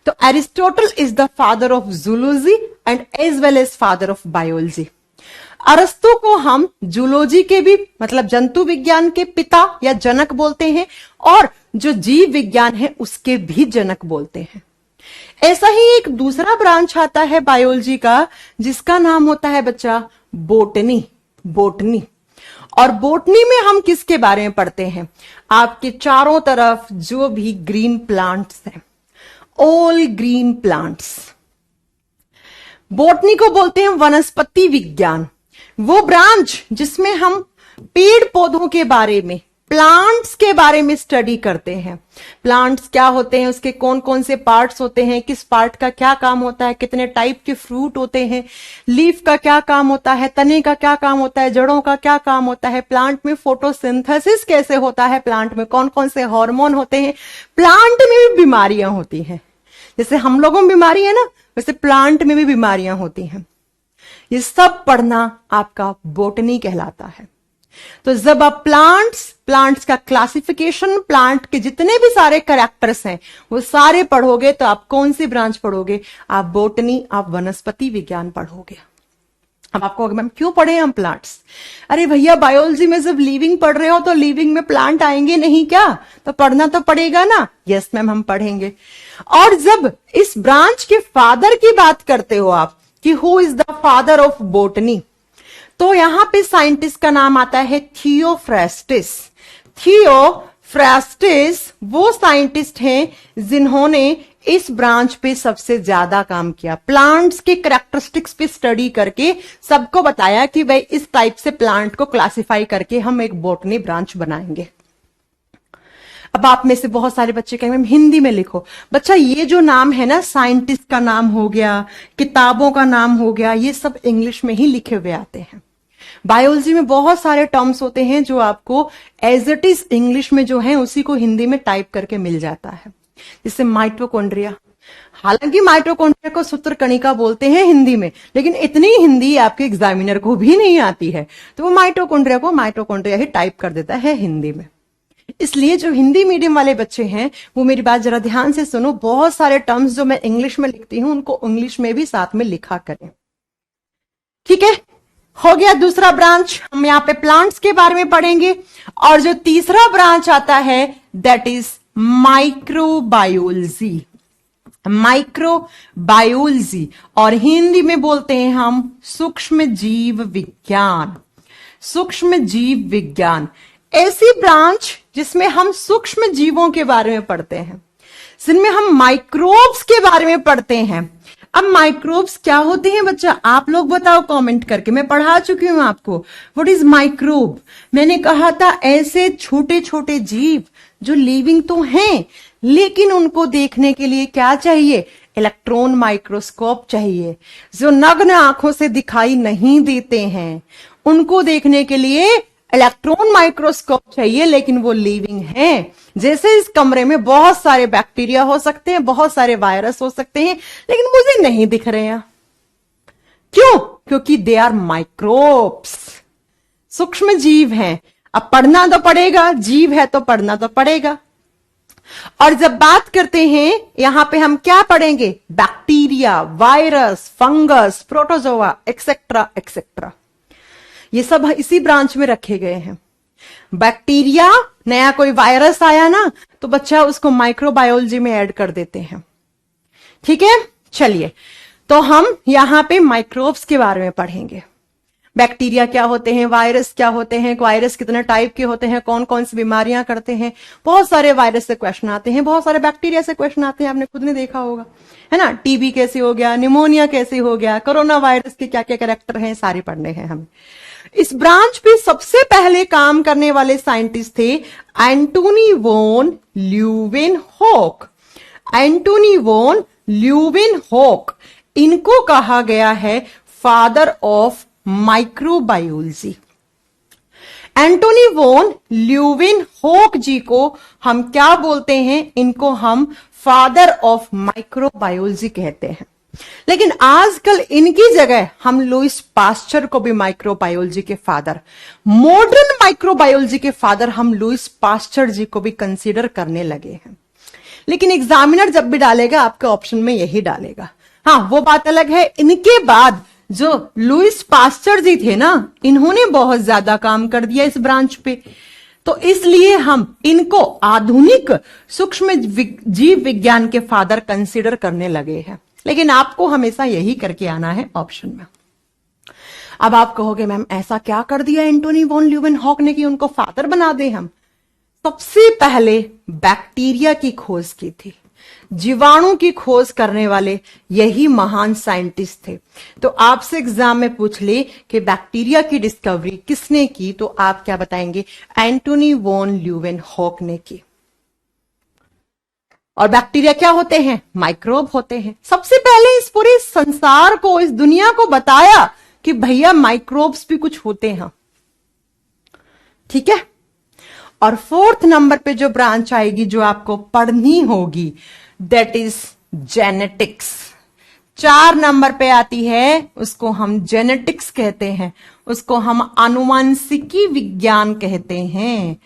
तो Aristotle is the father of zoology and as well as father of biology. अरस्तु को हम जूलॉजी के भी, मतलब जंतु विज्ञान के पिता या जनक बोलते हैं, और जो जीव विज्ञान है उसके भी जनक बोलते हैं। ऐसा ही एक दूसरा ब्रांच आता है बायोलॉजी का जिसका नाम होता है बच्चा बोटनी। बोटनी, और बोटनी में हम किसके बारे में पढ़ते हैं? आपके चारों तरफ जो भी ग्रीन प्लांट्स हैं, ऑल ग्रीन प्लांट्स। बोटनी को बोलते हैं वनस्पति विज्ञान, वो ब्रांच जिसमें हम पेड़ पौधों के बारे में, प्लांट्स के बारे में स्टडी करते हैं। प्लांट्स क्या होते हैं, उसके कौन कौन से पार्ट्स होते हैं, किस पार्ट का क्या काम होता है, कितने टाइप के फ्रूट होते हैं, लीफ का क्या काम होता है, तने का क्या काम होता है, जड़ों का क्या काम होता है, प्लांट में फोटोसिंथेसिस कैसे होता है, प्लांट में कौन कौन से हार्मोन होते हैं, प्लांट में भी बीमारियां होती हैं। जैसे हम लोगों में बीमारी है ना, वैसे प्लांट में भी बीमारियां होती हैं। ये सब पढ़ना आपका बोटनी कहलाता है। तो जब आप प्लांट्स का क्लासिफिकेशन, प्लांट के जितने भी सारे कैरेक्टर्स हैं वो सारे पढ़ोगे तो आप कौन सी ब्रांच पढ़ोगे? आप बोटनी, आप वनस्पति विज्ञान पढ़ोगे। अब आपको मैम क्यों पढ़े हम प्लांट्स? अरे भैया बायोलॉजी में जब लिविंग पढ़ रहे हो तो लिविंग में प्लांट आएंगे नहीं क्या? तो पढ़ना तो पड़ेगा ना। यस मैम, हम पढ़ेंगे। और जब इस ब्रांच के फादर की बात करते हो आप कि who is the father of botany, तो यहां पे साइंटिस्ट का नाम आता है थियोफ्रास्टिस। थियोफ्रास्टिस वो साइंटिस्ट हैं जिन्होंने इस ब्रांच पे सबसे ज्यादा काम किया। प्लांट्स के कैरेक्टरिस्टिक्स पे स्टडी करके सबको बताया कि भाई इस टाइप से प्लांट को क्लासिफाई करके हम एक बॉटनी ब्रांच बनाएंगे। अब आप में से बहुत सारे बच्चे कहेंगे मैम हिंदी में लिखो। बच्चा ये जो नाम है ना, साइंटिस्ट का नाम हो गया, किताबों का नाम हो गया, ये सब इंग्लिश में ही लिखे हुए आते हैं। बायोलॉजी में बहुत सारे टर्म्स होते हैं जो आपको एज इट इज इंग्लिश में जो है उसी को हिंदी में टाइप करके मिल जाता है। जैसे माइटोकॉन्ड्रिया, हालांकि माइटोकॉन्ड्रिया को सूत्रकणिका बोलते हैं हिंदी में, लेकिन इतनी हिंदी आपके एग्जामिनर को भी नहीं आती है, तो वो माइटोकॉन्ड्रिया को माइटोकॉन्ड्रिया ही टाइप कर देता है हिंदी में। इसलिए जो हिंदी मीडियम वाले बच्चे हैं वो मेरी बात जरा ध्यान से सुनो। बहुत सारे टर्म्स जो मैं इंग्लिश में लिखती हूं उनको इंग्लिश में भी साथ में लिखा करें, ठीक है? हो गया दूसरा ब्रांच। हम यहाँ पे प्लांट्स के बारे में पढ़ेंगे। और जो तीसरा ब्रांच आता है दैट इज माइक्रोबायोलॉजी। माइक्रोबायोलॉजी और हिंदी में बोलते हैं हम सूक्ष्म जीव विज्ञान। सूक्ष्म जीव विज्ञान ऐसी ब्रांच जिसमें हम सूक्ष्म जीवों के बारे में पढ़ते हैं, जिनमें हम माइक्रोब्स के बारे में पढ़ते हैं। अब माइक्रोब्स क्या होते हैं बच्चा? आप लोग बताओ कमेंट करके। मैं पढ़ा चुकी हूं आपको व्हाट इज माइक्रोब। मैंने कहा था ऐसे छोटे छोटे जीव जो लिविंग तो हैं लेकिन उनको देखने के लिए क्या चाहिए? इलेक्ट्रॉन माइक्रोस्कोप चाहिए। जो नग्न आंखों से दिखाई नहीं देते हैं उनको देखने के लिए इलेक्ट्रॉन माइक्रोस्कोप चाहिए, लेकिन वो लिविंग है। जैसे इस कमरे में बहुत सारे बैक्टीरिया हो सकते हैं, बहुत सारे वायरस हो सकते हैं, लेकिन मुझे नहीं दिख रहे हैं। क्यों? क्योंकि दे आर माइक्रोब्स, सूक्ष्म जीव हैं। अब पढ़ना तो पड़ेगा, जीव है तो पढ़ना तो पड़ेगा। और जब बात करते हैं यहां पे हम क्या पढ़ेंगे? Bacteria, virus, fungus, protozoa etcetera etcetera, ये सब इसी ब्रांच में रखे गए हैं। बैक्टीरिया, नया कोई वायरस आया ना तो बच्चा उसको माइक्रोबायोलॉजी में ऐड कर देते हैं, ठीक है? चलिए, तो हम यहां पे माइक्रोब्स के बारे में पढ़ेंगे। बैक्टीरिया क्या होते हैं, वायरस क्या होते हैं, वायरस कितने टाइप के होते हैं, कौन कौन सी बीमारियां करते हैं। बहुत सारे वायरस से क्वेश्चन आते हैं, बहुत सारे बैक्टीरिया से क्वेश्चन आते हैं, आपने खुद ने देखा होगा, है ना? टीबी कैसे हो गया, निमोनिया कैसे हो गया, कोरोना वायरस के क्या क्या कैरेक्टर हैं, सारे पढ़ने हैं हमें। इस ब्रांच पे सबसे पहले काम करने वाले साइंटिस्ट थे Antonie van Leeuwenhoek. Antonie van Leeuwenhoek, इनको कहा गया है father of microbiology. Antonie van Leeuwenhoek ji को हम क्या बोलते हैं? इनको हम फादर ऑफ माइक्रोबायोलॉजी कहते हैं। लेकिन आजकल इनकी जगह हम लुईस पास्चर को भी माइक्रोबायोलॉजी के फादर, मॉडर्न माइक्रोबायोलॉजी के फादर हम लुईस पास्चर जी को भी कंसीडर करने लगे हैं। लेकिन एग्जामिनर जब भी डालेगा आपके ऑप्शन में यही डालेगा। हाँ, वो बात अलग है, इनके बाद जो लुईस पास्चर जी थे ना, इन्होंने बहुत ज्यादा काम कर दिया इस ब्रांच पे, तो इसलिए हम इनको आधुनिक सूक्ष्म जीव विज्ञान के फादर कंसीडर करने लगे हैं। लेकिन आपको हमेशा यही करके आना है ऑप्शन में। अब आप कहोगे मैम ऐसा क्या कर दिया एंटोनी वॉन ल्यूवेनहॉक ने कि उनको फादर बना दे हम? सबसे पहले बैक्टीरिया की खोज की थी, जीवाणु की खोज करने वाले यही महान साइंटिस्ट थे। तो आपसे एग्जाम में पूछ ले कि बैक्टीरिया की डिस्कवरी किसने की, तो आप क्या बताएंगे? एंटोनी वॉन ल्यूवेनहॉक ने की। और बैक्टीरिया क्या होते हैं? माइक्रोब होते हैं। सबसे पहले इस पूरे संसार को, इस दुनिया को बताया कि भैया माइक्रोब्स भी कुछ होते हैं, ठीक है? और फोर्थ नंबर पे जो ब्रांच आएगी जो आपको पढ़नी होगी दैट इज जेनेटिक्स। 4 नंबर पे आती है, उसको हम जेनेटिक्स कहते हैं। उसको हम आनुवांशिकी विज्ञान कहते हैं।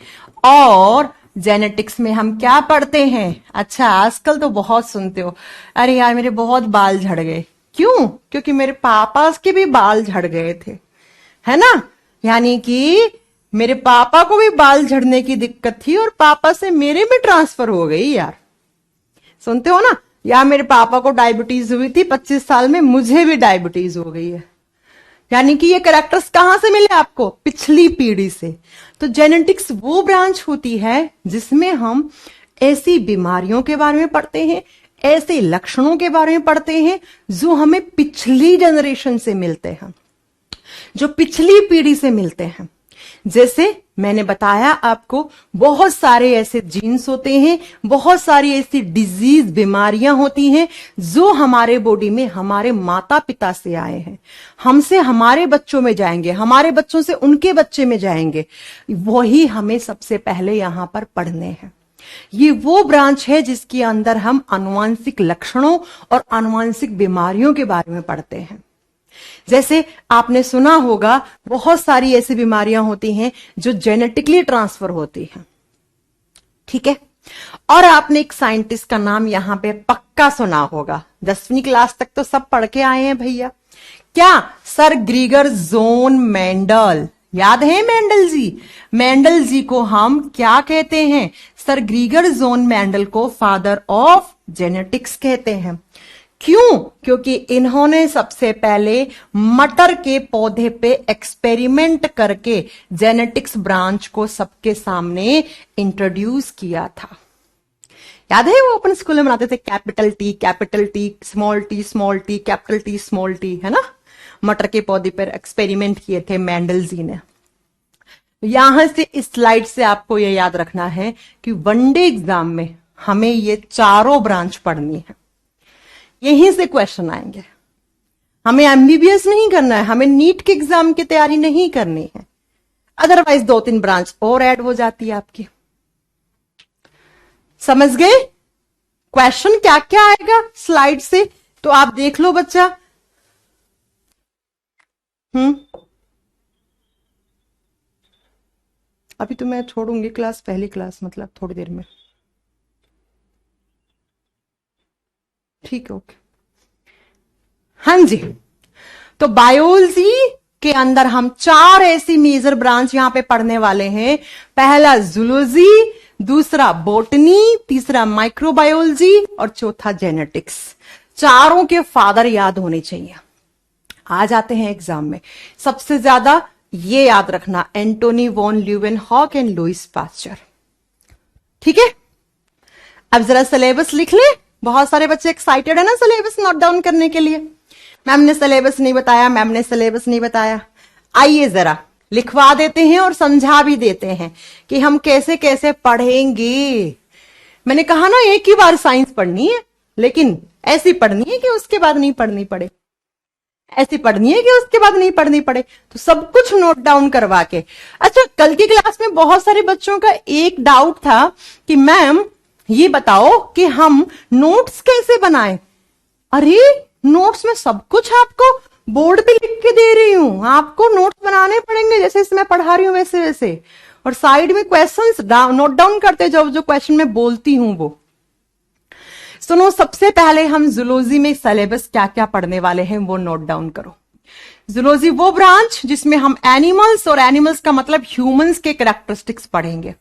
और जेनेटिक्स में हम क्या पढ़ते हैं? अच्छा, आजकल तो बहुत सुनते हो, अरे यार मेरे बहुत बाल झड़ गए। क्यों? क्योंकि मेरे पापा के भी बाल झड़ गए थे, है ना। यानी कि मेरे पापा को भी बाल झड़ने की दिक्कत थी और पापा से मेरे में ट्रांसफर हो गई यार। सुनते हो ना। या मेरे पापा को डायबिटीज हुई थी 25 साल में, मुझे भी डायबिटीज हो गई है। यानी कि ये कैरेक्टर्स कहां से मिले आपको? पिछली पीढ़ी से। तो जेनेटिक्स वो ब्रांच होती है जिसमें हम ऐसी बीमारियों के बारे में पढ़ते हैं, ऐसे लक्षणों के बारे में पढ़ते हैं जो हमें पिछली जनरेशन से मिलते हैं, जो पिछली पीढ़ी से मिलते हैं। जैसे मैंने बताया आपको, बहुत सारे ऐसे जीन्स होते हैं, बहुत सारी ऐसी डिजीज बीमारियां होती हैं जो हमारे बॉडी में हमारे माता पिता से आए हैं, हमसे हमारे बच्चों में जाएंगे, हमारे बच्चों से उनके बच्चे में जाएंगे। वही हमें सबसे पहले यहां पर पढ़ने हैं। ये वो ब्रांच है जिसके अंदर हम आनुवांशिक लक्षणों और आनुवांशिक बीमारियों के बारे में पढ़ते हैं। जैसे आपने सुना होगा, बहुत सारी ऐसी बीमारियां होती हैं जो जेनेटिकली ट्रांसफर होती हैं, ठीक है। और आपने एक साइंटिस्ट का नाम यहां पे पक्का सुना होगा, 10वीं क्लास तक तो सब पढ़ के आए हैं भैया। क्या? Sir ग्रीगर zone Mendel. याद है मेंडल जी? मेंडल जी को हम क्या कहते हैं? सर ग्रीगर जोन मेंडल को फादर ऑफ जेनेटिक्स कहते हैं। क्यों? क्योंकि इन्होंने सबसे पहले मटर के पौधे पे एक्सपेरिमेंट करके जेनेटिक्स ब्रांच को सबके सामने इंट्रोड्यूस किया था। याद है वो अपन स्कूल में बनाते थे, capital T, small T, capital T, small T, है ना। मटर के पौधे पर एक्सपेरिमेंट किए थे मेंडल जी ने। यहां से इस स्लाइड से आपको यह याद रखना है कि वनडे एग्जाम में हमें ये चारों ब्रांच पढ़नी है, यहीं से क्वेश्चन आएंगे। हमें एमबीबीएस नहीं करना है, हमें नीट के एग्जाम की तैयारी नहीं करनी है, अदरवाइज 2-3 ब्रांच और ऐड हो जाती है आपकी। समझ गए? क्वेश्चन क्या क्या आएगा स्लाइड से तो आप देख लो बच्चा। अभी तो मैं छोड़ूंगी क्लास, पहली क्लास मतलब थोड़ी देर में, ठीक है, ओके। हाँ जी, तो बायोलॉजी के अंदर हम 4 ऐसी मेजर ब्रांच यहां पे पढ़ने वाले हैं। पहला जूलॉजी, दूसरा बॉटनी, तीसरा माइक्रोबायोलॉजी और चौथा जेनेटिक्स। चारों के फादर याद होने चाहिए, आ जाते हैं एग्जाम में। सबसे ज्यादा ये याद रखना, Antonie van Leeuwenhoek and Louis Pasteur, ठीक है। अब जरा सिलेबस लिख ले। बहुत सारे बच्चे एक्साइटेड है ना सिलेबस नोट डाउन करने के लिए। मैम ने सिलेबस नहीं बताया, मैम ने सिलेबस नहीं बताया। आइए जरा लिखवा देते हैं और समझा भी देते हैं कि हम कैसे कैसे पढ़ेंगे। मैंने कहा ना, एक ही बार साइंस पढ़नी है, लेकिन ऐसी पढ़नी है कि उसके बाद नहीं पढ़नी पड़े, ऐसी पढ़नी है कि उसके बाद नहीं पढ़नी पड़े। तो सब कुछ नोट डाउन करवा के। अच्छा, कल की क्लास में बहुत सारे बच्चों का एक डाउट था कि मैम ये बताओ कि हम नोट्स कैसे बनाएं। अरे नोट्स में सब कुछ आपको बोर्ड पे लिख के दे रही हूं, आपको नोट्स बनाने पड़ेंगे जैसे इसमें पढ़ा रही हूं वैसे वैसे, और साइड में क्वेश्चंस नोट डाउन करते जाओ, जो क्वेश्चन मैं बोलती हूं वो सुनो। सबसे पहले हम जूलॉजी में सिलेबस क्या क्या पढ़ने वाले हैं वो नोट डाउन करो। जूलॉजी वो ब्रांच जिसमें हम एनिमल्स, और एनिमल्स का मतलब ह्यूमंस के कैरेक्टरिस्टिक्स पढ़ेंगे।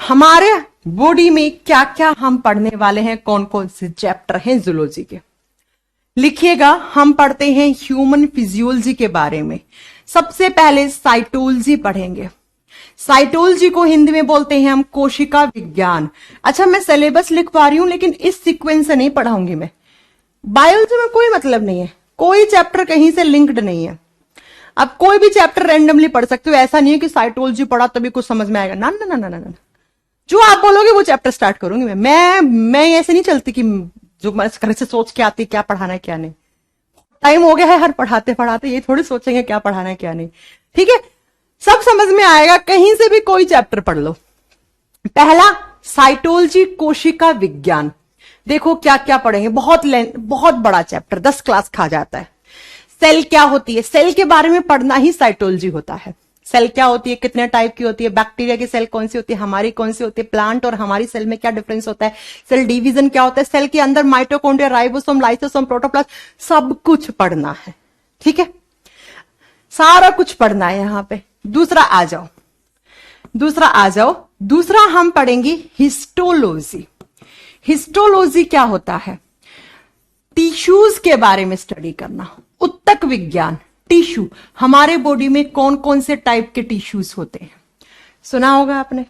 हमारे बॉडी में क्या क्या हम पढ़ने वाले हैं, कौन कौन से चैप्टर हैं जूलॉजी के, लिखिएगा। हम पढ़ते हैं ह्यूमन फिजियोलॉजी के बारे में। सबसे पहले साइटोलॉजी पढ़ेंगे। साइटोलॉजी को हिंदी में बोलते हैं हम कोशिका विज्ञान। अच्छा, मैं सिलेबस लिखवा रही हूं लेकिन इस सीक्वेंस से नहीं पढ़ाऊंगी मैं। बायोलॉजी में कोई मतलब नहीं है, कोई चैप्टर कहीं से लिंक्ड नहीं है। अब कोई भी चैप्टर रैंडमली पढ़ सकते हो, ऐसा नहीं है कि साइटोलॉजी पढ़ा तभी कुछ समझ में आएगा। ना ना ना ना ना, जो आप बोलोगे वो चैप्टर स्टार्ट करूंगी मैं ऐसे नहीं चलती कि जो मैं घर से सोच के आती क्या पढ़ाना है क्या नहीं। टाइम हो गया है हर पढ़ाते पढ़ाते, ये थोड़ी सोचेंगे क्या पढ़ाना है क्या नहीं, ठीक है। सब समझ में आएगा, कहीं से भी कोई चैप्टर पढ़ लो। पहला साइटोलॉजी कोशिका विज्ञान। देखो क्या क्या पढ़ेंगे, बहुत बड़ा चैप्टर, 10 क्लास खा जाता है। सेल क्या होती है, सेल के बारे में पढ़ना ही साइटोलॉजी होता है। सेल क्या होती है, कितने टाइप की होती है, बैक्टीरिया की सेल कौन सी होती है, हमारी कौन सी होती है, प्लांट और हमारी सेल में क्या डिफरेंस होता है, सेल डिवीजन क्या होता है, सेल के अंदर माइटोकॉन्ड्रिया, राइबोसोम, लाइसोसोम, प्रोटोप्लास्ट, सब कुछ पढ़ना है। ठीक है, सारा कुछ पढ़ना है यहां पे। दूसरा आ जाओ, दूसरा हम पढ़ेंगे हिस्टोलॉजी। हिस्टोलॉजी क्या होता है, टिश्यूज के बारे में स्टडी करना, उत्तक विज्ञान। टिश्यू, हमारे बॉडी में कौन कौन से टाइप के टिश्यूज होते हैं, सुना होगा आपने।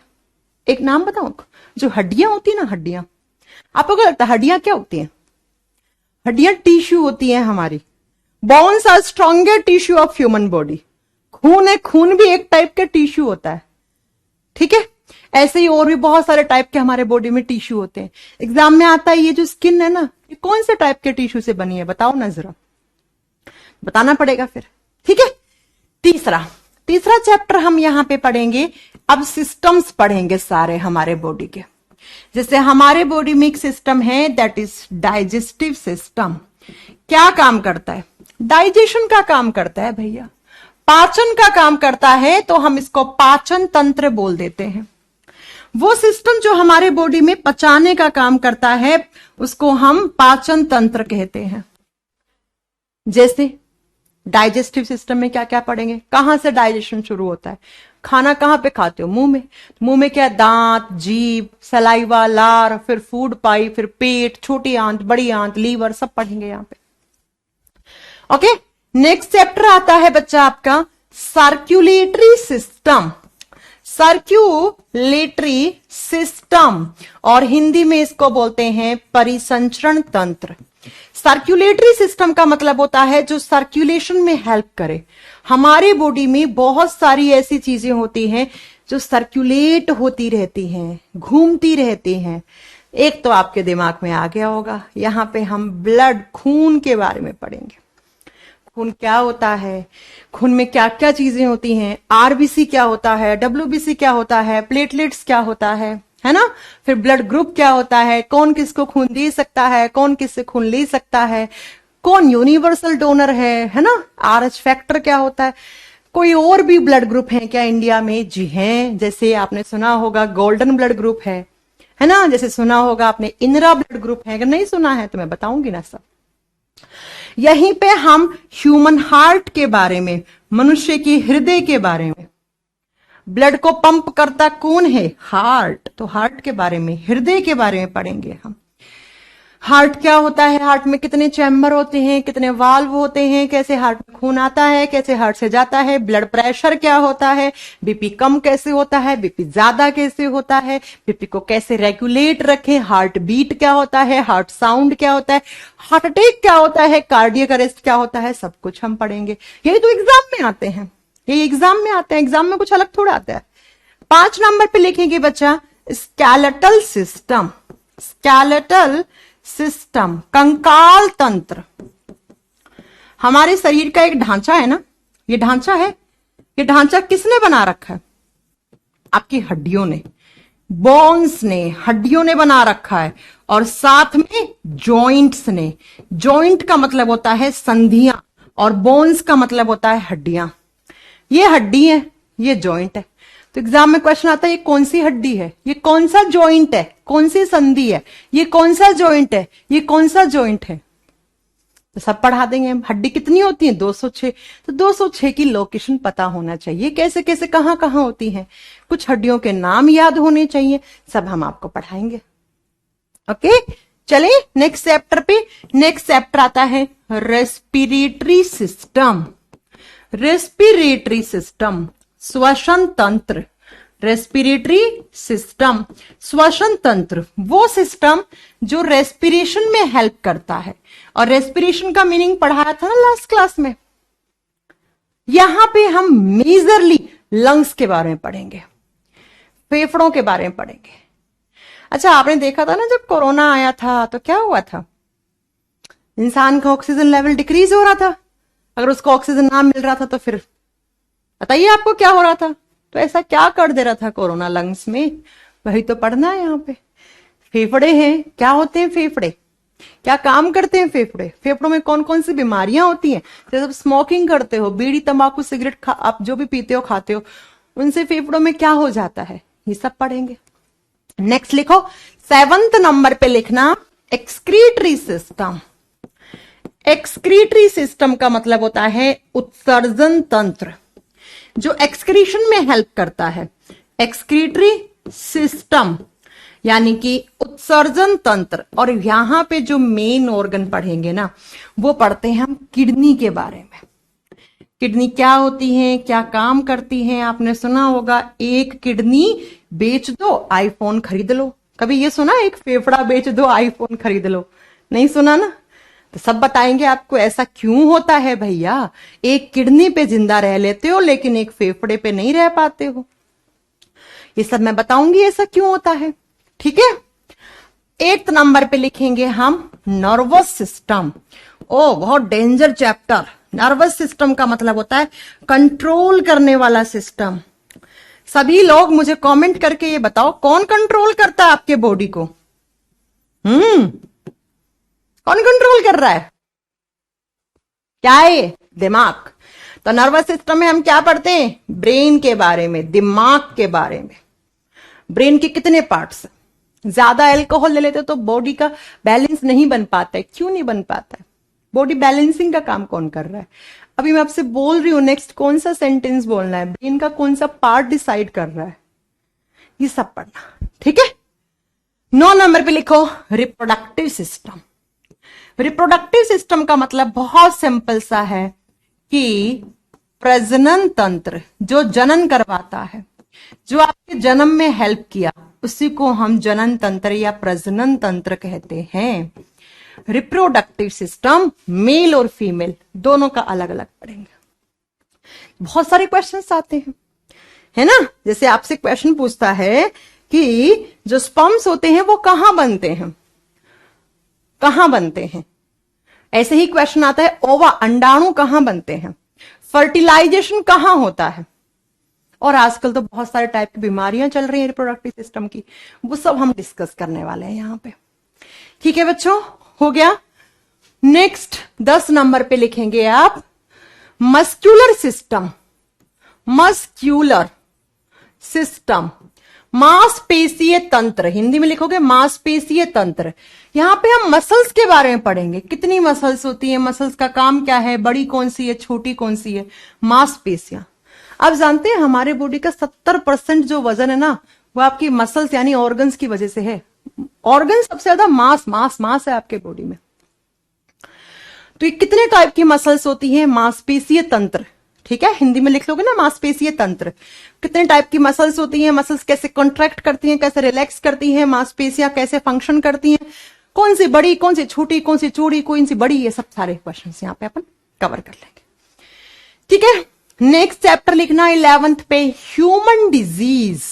एक नाम बताऊं, जो हड्डियां होती है ना, हड्डियां, आपको क्या लगता है हड्डियां क्या होती हैं? हड्डियां टिश्यू होती हैं हमारी। Bones are stronger tissue of human body. खून है, खून भी एक टाइप का टिश्यू होता है। ठीक है, ऐसे ही और भी बहुत सारे टाइप के हमारे बॉडी में टिश्यू होते हैं। एग्जाम में आता है ये जो स्किन है ना, ये कौन से टाइप के टिश्यू से बनी है, बताओ ना जरा, बताना पड़ेगा फिर। ठीक है, तीसरा चैप्टर हम यहां पे पढ़ेंगे। अब सिस्टम्स पढ़ेंगे सारे हमारे बॉडी के। जैसे हमारे बॉडी में एक सिस्टम है, दैट इज डाइजेस्टिव सिस्टम। क्या काम करता है? डाइजेशन का काम करता है भैया, पाचन का काम करता है, तो हम इसको पाचन तंत्र बोल देते हैं। वो सिस्टम जो हमारे बॉडी में पचाने का काम करता है, उसको हम पाचन तंत्र कहते हैं। जैसे डाइजेस्टिव सिस्टम में क्या क्या पढ़ेंगे, कहां से डाइजेशन शुरू होता है, खाना कहां पे खाते हो, मुंह में। मुंह में क्या, दांत, जीभ, सलाइवा, लार, फिर फूड पाइप, फिर पेट, छोटी आंत, बड़ी आंत, लीवर, सब पढ़ेंगे यहां पे। ओके, नेक्स्ट चैप्टर आता है बच्चा आपका सर्कुलेटरी सिस्टम। सर्कुलेटरी सिस्टम, और हिंदी में इसको बोलते हैं परिसंचरण तंत्र। सर्कुलेटरी सिस्टम का मतलब होता है जो सर्कुलेशन में हेल्प करे। हमारे बॉडी में बहुत सारी ऐसी चीजें होती हैं जो सर्कुलेट होती रहती हैं, घूमती रहती हैं। एक तो आपके दिमाग में आ गया होगा, यहां पे हम ब्लड, खून के बारे में पढ़ेंगे। खून क्या होता है, खून में क्या क्या चीजें होती हैं, आरबीसी क्या होता है, डब्ल्यूबीसी क्या होता है, प्लेटलेट्स क्या होता है ना। फिर ब्लड ग्रुप क्या होता है, कौन किसको खून दे सकता है, कौन किससे खून ले सकता है, कौन यूनिवर्सल डोनर है ना। आरएच फैक्टर क्या होता है। कोई और भी ब्लड ग्रुप है क्या इंडिया में? जी हैं, जैसे आपने सुना होगा गोल्डन ब्लड ग्रुप है ना। जैसे सुना होगा आपने इंदिरा ब्लड ग्रुप है, अगर नहीं सुना है तो मैं बताऊंगी ना सब। यहीं पे हम ह्यूमन हार्ट के बारे में, मनुष्य की हृदय के बारे में, ब्लड को पंप करता कौन है, हार्ट, तो हार्ट के बारे में, हृदय के बारे में पढ़ेंगे हम। हार्ट क्या होता है, हार्ट में कितने चैम्बर होते हैं, कितने वाल्व होते हैं, कैसे हार्ट में खून आता है, कैसे हार्ट से जाता है, ब्लड प्रेशर क्या होता है, बीपी कम कैसे होता है, बीपी ज्यादा कैसे होता है, बीपी को कैसे रेगुलेट रखें, हार्ट बीट क्या होता है, हार्ट साउंड क्या होता है, हार्ट अटैक क्या होता है, कार्डियक अरेस्ट क्या होता है, सब कुछ हम पढ़ेंगे। यही तो एग्जाम में आते हैं, ये एग्जाम में आते हैं, एग्जाम में कुछ अलग थोड़ा आता है। 5 नंबर पे लिखेंगे बच्चा स्केलेटल सिस्टम। स्केलेटल सिस्टम, कंकाल तंत्र। हमारे शरीर का एक ढांचा है ना, ये ढांचा है, ये ढांचा किसने बना रखा है? आपकी हड्डियों ने, बोन्स ने, हड्डियों ने बना रखा है, और साथ में जॉइंट्स ने। जॉइंट का मतलब होता है संधियां, और बोन्स का मतलब होता है हड्डियां। ये हड्डी है, ये जॉइंट है। तो एग्जाम में क्वेश्चन आता है ये कौन सी हड्डी है, ये कौन सा जॉइंट है, कौन सी संधि है, ये कौन सा जॉइंट है, ये कौन सा जॉइंट है, तो सब पढ़ा देंगे हम। हड्डी कितनी होती है? 206। तो 206 की लोकेशन पता होना चाहिए, कैसे कैसे कहां कहां होती हैं। कुछ हड्डियों के नाम याद होने चाहिए, सब हम आपको पढ़ाएंगे। ओके, चले नेक्स्ट चैप्टर पे। नेक्स्ट चैप्टर आता है रेस्पिरेटरी सिस्टम। रेस्पिरेटरी सिस्टम, श्वसन तंत्र। रेस्पिरेटरी सिस्टम, श्वसन तंत्र, वो सिस्टम जो रेस्पिरेशन में हेल्प करता है। और रेस्पिरेशन का मीनिंग पढ़ाया था ना लास्ट क्लास में। यहां पे हम मेजरली लंग्स के बारे में पढ़ेंगे, फेफड़ों के बारे में पढ़ेंगे। अच्छा, आपने देखा था ना जब कोरोना आया था तो क्या हुआ था? इंसान का ऑक्सीजन लेवल डिक्रीज हो रहा था। अगर उसको ऑक्सीजन ना मिल रहा था तो फिर बताइए आपको क्या हो रहा था। तो ऐसा क्या कर दे रहा था कोरोना लंग्स में, वही तो पढ़ना है यहाँ पे। फेफड़े हैं, क्या होते हैं फेफड़े? क्या काम करते हैं फेफड़े, फेफड़ों में कौन कौन सी बीमारियां होती हैं। जैसे स्मोकिंग करते हो, बीड़ी तंबाकू सिगरेट आप जो भी पीते हो खाते हो, उनसे फेफड़ों में क्या हो जाता है, ये सब पढ़ेंगे। नेक्स्ट लिखो 7th नंबर पे लिखना एक्सक्रीटरी सिस्टम। एक्सक्रीटरी सिस्टम का मतलब होता है उत्सर्जन तंत्र, जो एक्सक्रीशन में हेल्प करता है। एक्सक्रीटरी सिस्टम यानी कि उत्सर्जन तंत्र। और यहां पे जो मेन ऑर्गन पढ़ेंगे ना, वो पढ़ते हैं हम किडनी के बारे में। किडनी क्या होती है, क्या काम करती है। आपने सुना होगा एक किडनी बेच दो आईफोन खरीद लो। कभी ये सुना एक फेफड़ा बेच दो आईफोन खरीद लो? नहीं सुना ना। तो सब बताएंगे आपको ऐसा क्यों होता है भैया। एक किडनी पे जिंदा रह लेते हो लेकिन एक फेफड़े पे नहीं रह पाते हो। ये सब मैं बताऊंगी ऐसा क्यों होता है, ठीक है। 8th नंबर पे लिखेंगे हम नर्वस सिस्टम। ओ बहुत डेंजर चैप्टर। नर्वस सिस्टम का मतलब होता है कंट्रोल करने वाला सिस्टम। सभी लोग मुझे कमेंट करके ये बताओ कौन कंट्रोल करता है आपके बॉडी को। कौन कंट्रोल कर रहा है? क्या है ये? दिमाग। तो नर्वस सिस्टम में हम क्या पढ़ते हैं? ब्रेन के बारे में, दिमाग के बारे में। ब्रेन के कितने पार्ट्स। ज्यादा अल्कोहल ले लेते तो बॉडी का बैलेंस नहीं बन पाता है। क्यों नहीं बन पाता है? बॉडी बैलेंसिंग का काम कौन कर रहा है? अभी मैं आपसे बोल रही हूं नेक्स्ट कौन सा सेंटेंस बोलना है, ब्रेन का कौन सा पार्ट डिसाइड कर रहा है, ये सब पढ़ना, ठीक है। 9 नंबर पे लिखो रिप्रोडक्टिव सिस्टम। रिप्रोडक्टिव सिस्टम का मतलब बहुत सिंपल सा है कि प्रजनन तंत्र, जो जनन करवाता है, जो आपके जन्म में हेल्प किया, उसी को हम जनन तंत्र या प्रजनन तंत्र कहते हैं। रिप्रोडक्टिव सिस्टम मेल और फीमेल दोनों का अलग अलग पढ़ेंगे। बहुत सारे क्वेश्चंस आते हैं, है ना। जैसे आपसे क्वेश्चन पूछता है कि जो स्पर्म्स होते हैं वो कहां बनते हैं, कहां बनते हैं। ऐसे ही क्वेश्चन आता है ओवा, अंडाणु कहां बनते हैं, फर्टिलाइजेशन कहां होता है। और आजकल तो बहुत सारे टाइप की बीमारियां चल रही हैं रिप्रोडक्टिव सिस्टम की, वो सब हम डिस्कस करने वाले हैं यहां पे, ठीक है बच्चों। हो गया। नेक्स्ट 10 नंबर पे लिखेंगे आप मस्क्यूलर सिस्टम। मस्क्यूलर सिस्टम, मांसपेशीय तंत्र, हिंदी में लिखोगे मांसपेशीय तंत्र। यहां पे हम मसल्स के बारे में पढ़ेंगे, कितनी मसल्स होती है, मसल्स का काम क्या है, बड़ी कौन सी है, छोटी कौन सी है। मांसपेशियां, आप जानते हैं हमारे बॉडी का 70% जो वजन है ना, वो आपकी मसल्स यानी ऑर्गन्स की वजह से है। ऑर्गन सबसे ज्यादा मांस है आपके बॉडी में। तो ये कितने टाइप की मसल्स होती हैं? मांसपेशीय तंत्र, ठीक है, हिंदी में लिख लोगे ना मांसपेशीय तंत्र। कितने टाइप की मसल्स होती हैं, मसल्स कैसे कॉन्ट्रैक्ट करती हैं, कैसे रिलैक्स करती हैं, मांसपेशियां कैसे फंक्शन करती हैं, कौन सी बड़ी, कौन सी छोटी, कौन सी चौड़ी, कौन सी बड़ी, ये सब सारे क्वेश्चन यहां पे अपन कवर कर लेंगे, ठीक है। नेक्स्ट चैप्टर लिखना 11th पे ह्यूमन डिजीज।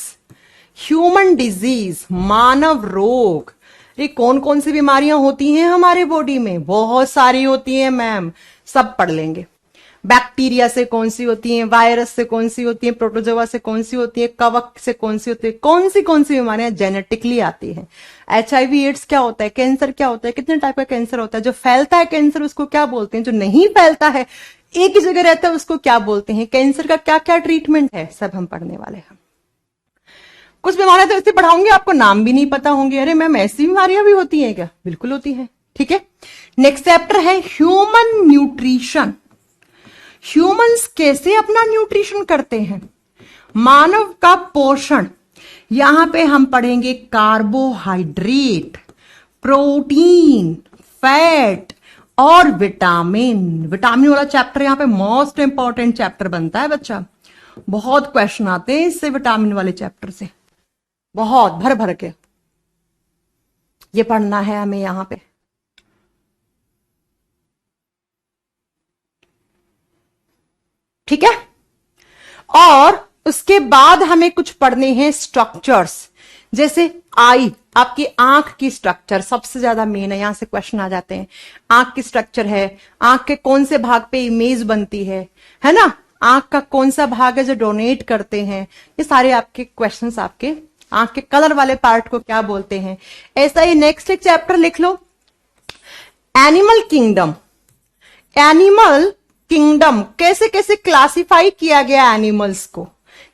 ह्यूमन डिजीज, मानव रोग। ये कौन कौन सी बीमारियां होती हैं हमारे बॉडी में? बहुत सारी होती हैं मैम, सब पढ़ लेंगे। बैक्टीरिया से कौन सी होती है, वायरस से कौन सी होती है, प्रोटोजोआ से कौन सी होती है, कवक से कौन सी होती है, कौन सी बीमारियां जेनेटिकली आती है। HIV एड्स क्या होता है, कैंसर क्या होता है, कितने टाइप का कैंसर होता है, जो फैलता है कैंसर उसको क्या बोलते हैं, जो नहीं फैलता है एक ही जगह रहता है उसको क्या बोलते हैं, कैंसर का क्या क्या ट्रीटमेंट है, सब हम पढ़ने वाले हैं। कुछ बीमारियां तो ऐसे पढ़ाऊंगी आपको नाम भी नहीं पता होंगे, अरे मैम ऐसी बीमारियां भी होती हैं क्या? बिल्कुल होती है, ठीक है। नेक्स्ट चैप्टर है ह्यूमन न्यूट्रिशन। ह्यूमंस कैसे अपना न्यूट्रिशन करते हैं, मानव का पोषण। यहां पे हम पढ़ेंगे कार्बोहाइड्रेट, प्रोटीन, फैट और विटामिन। विटामिन वाला चैप्टर यहां पे मोस्ट इंपॉर्टेंट चैप्टर बनता है बच्चा। बहुत क्वेश्चन आते हैं इससे, विटामिन वाले चैप्टर से बहुत भर भर के ये पढ़ना है हमें यहां पे, ठीक है। और उसके बाद हमें कुछ पढ़ने हैं स्ट्रक्चर्स, जैसे आई, आपकी आंख की स्ट्रक्चर सबसे ज्यादा मेन है, यहां से क्वेश्चन आ जाते हैं। आंख की स्ट्रक्चर है, आंख के कौन से भाग पे इमेज बनती है ना, आंख का कौन सा भाग है जो डोनेट करते हैं, ये सारे आपके क्वेश्चंस। आपके आंख के कलर वाले पार्ट को क्या बोलते हैं। ऐसा ही नेक्स्ट एक चैप्टर लिख लो, एनिमल किंगडम, एनिमल किंगडम कैसे कैसे क्लासिफाई किया गया एनिमल्स को।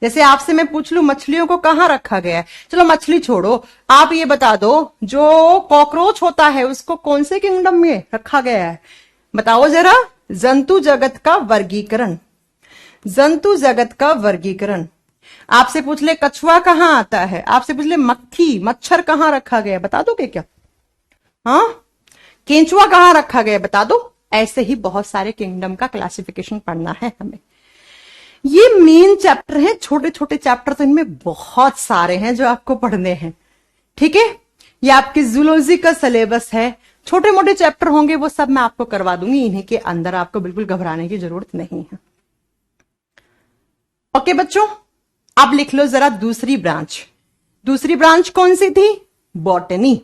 जैसे आपसे मैं पूछ लूं मछलियों को कहां रखा गया है, चलो मछली छोड़ो, आप ये बता दो जो कॉकरोच होता है उसको कौन से किंगडम में रखा गया है, बताओ जरा। जंतु जगत का वर्गीकरण, जंतु जगत का वर्गीकरण। आपसे पूछ ले कछुआ कहां आता है, आपसे पूछ ले मक्खी मच्छर कहां रखा गया, बता दोगे क्या? हाँ, केंचुआ कहां रखा गया, बता दो। ऐसे ही बहुत सारे किंगडम का क्लासिफिकेशन पढ़ना है हमें। ये मेन चैप्टर है, छोटे छोटे चैप्टर तो इनमें बहुत सारे हैं जो आपको पढ़ने हैं, ठीक है। ये आपकी जूलॉजी का सिलेबस है, छोटे मोटे चैप्टर होंगे वो सब मैं आपको करवा दूंगी, इन्हीं के अंदर आपको बिल्कुल घबराने की जरूरत नहीं है। ओके बच्चों, अब लिख लो जरा दूसरी ब्रांच। दूसरी ब्रांच कौन सी थी? बॉटनी।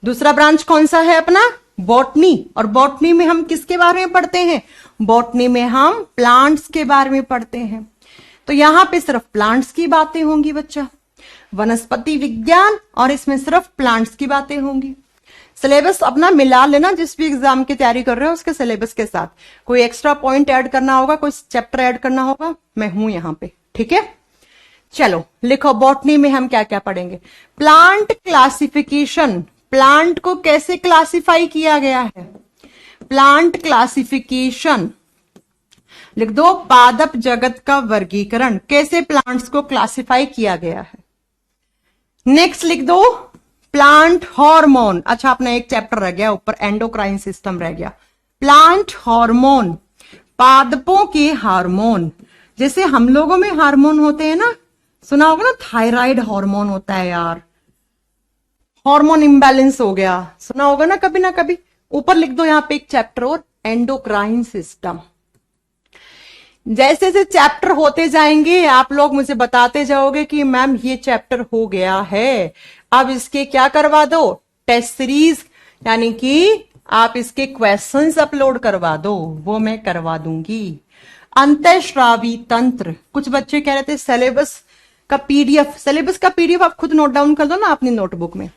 दूसरा ब्रांच कौन सा है अपना? बॉटनी। और बॉटनी में हम किसके बारे में पढ़ते हैं? बॉटनी में हम प्लांट्स के बारे में पढ़ते हैं। तो यहां पे सिर्फ प्लांट्स की बातें होंगी बच्चा, वनस्पति विज्ञान, और इसमें सिर्फ प्लांट्स की बातें होंगी। सिलेबस अपना मिला लेना, जिस भी एग्जाम की तैयारी कर रहे हो उसके सिलेबस के साथ। कोई एक्स्ट्रा पॉइंट ऐड करना होगा, कोई चैप्टर ऐड करना होगा, मैं हूं यहां पे, ठीक है। चलो लिखो, बॉटनी में हम क्या क्या पढ़ेंगे? प्लांट क्लासिफिकेशन, प्लांट को कैसे क्लासिफाई किया गया है, प्लांट क्लासिफिकेशन लिख दो। पादप जगत का वर्गीकरण, कैसे प्लांट्स को क्लासिफाई किया गया है। नेक्स्ट लिख दो प्लांट हार्मोन। अच्छा, अपना एक चैप्टर रह गया ऊपर, एंडोक्राइन सिस्टम रह गया। प्लांट हार्मोन, पादपों के हार्मोन। जैसे हम लोगों में हार्मोन होते हैं ना, सुना होगा ना, थायराइड हार्मोन होता है यार, हार्मोन इंबैलेंस हो गया, सुना होगा ना कभी। ऊपर लिख दो यहां पे एक चैप्टर और, एंडोक्राइन सिस्टम। जैसे जैसे चैप्टर होते जाएंगे आप लोग मुझे बताते जाओगे कि मैम ये चैप्टर हो गया है, अब इसके क्या करवा दो, टेस्ट सीरीज, यानी कि आप इसके क्वेश्चंस अपलोड करवा दो, वो मैं करवा दूंगी। अंतःस्रावी तंत्र, कुछ बच्चे कह रहे थे सिलेबस का पीडीएफ, सिलेबस का पीडीएफ आप खुद नोट डाउन कर दो ना अपनी नोटबुक में,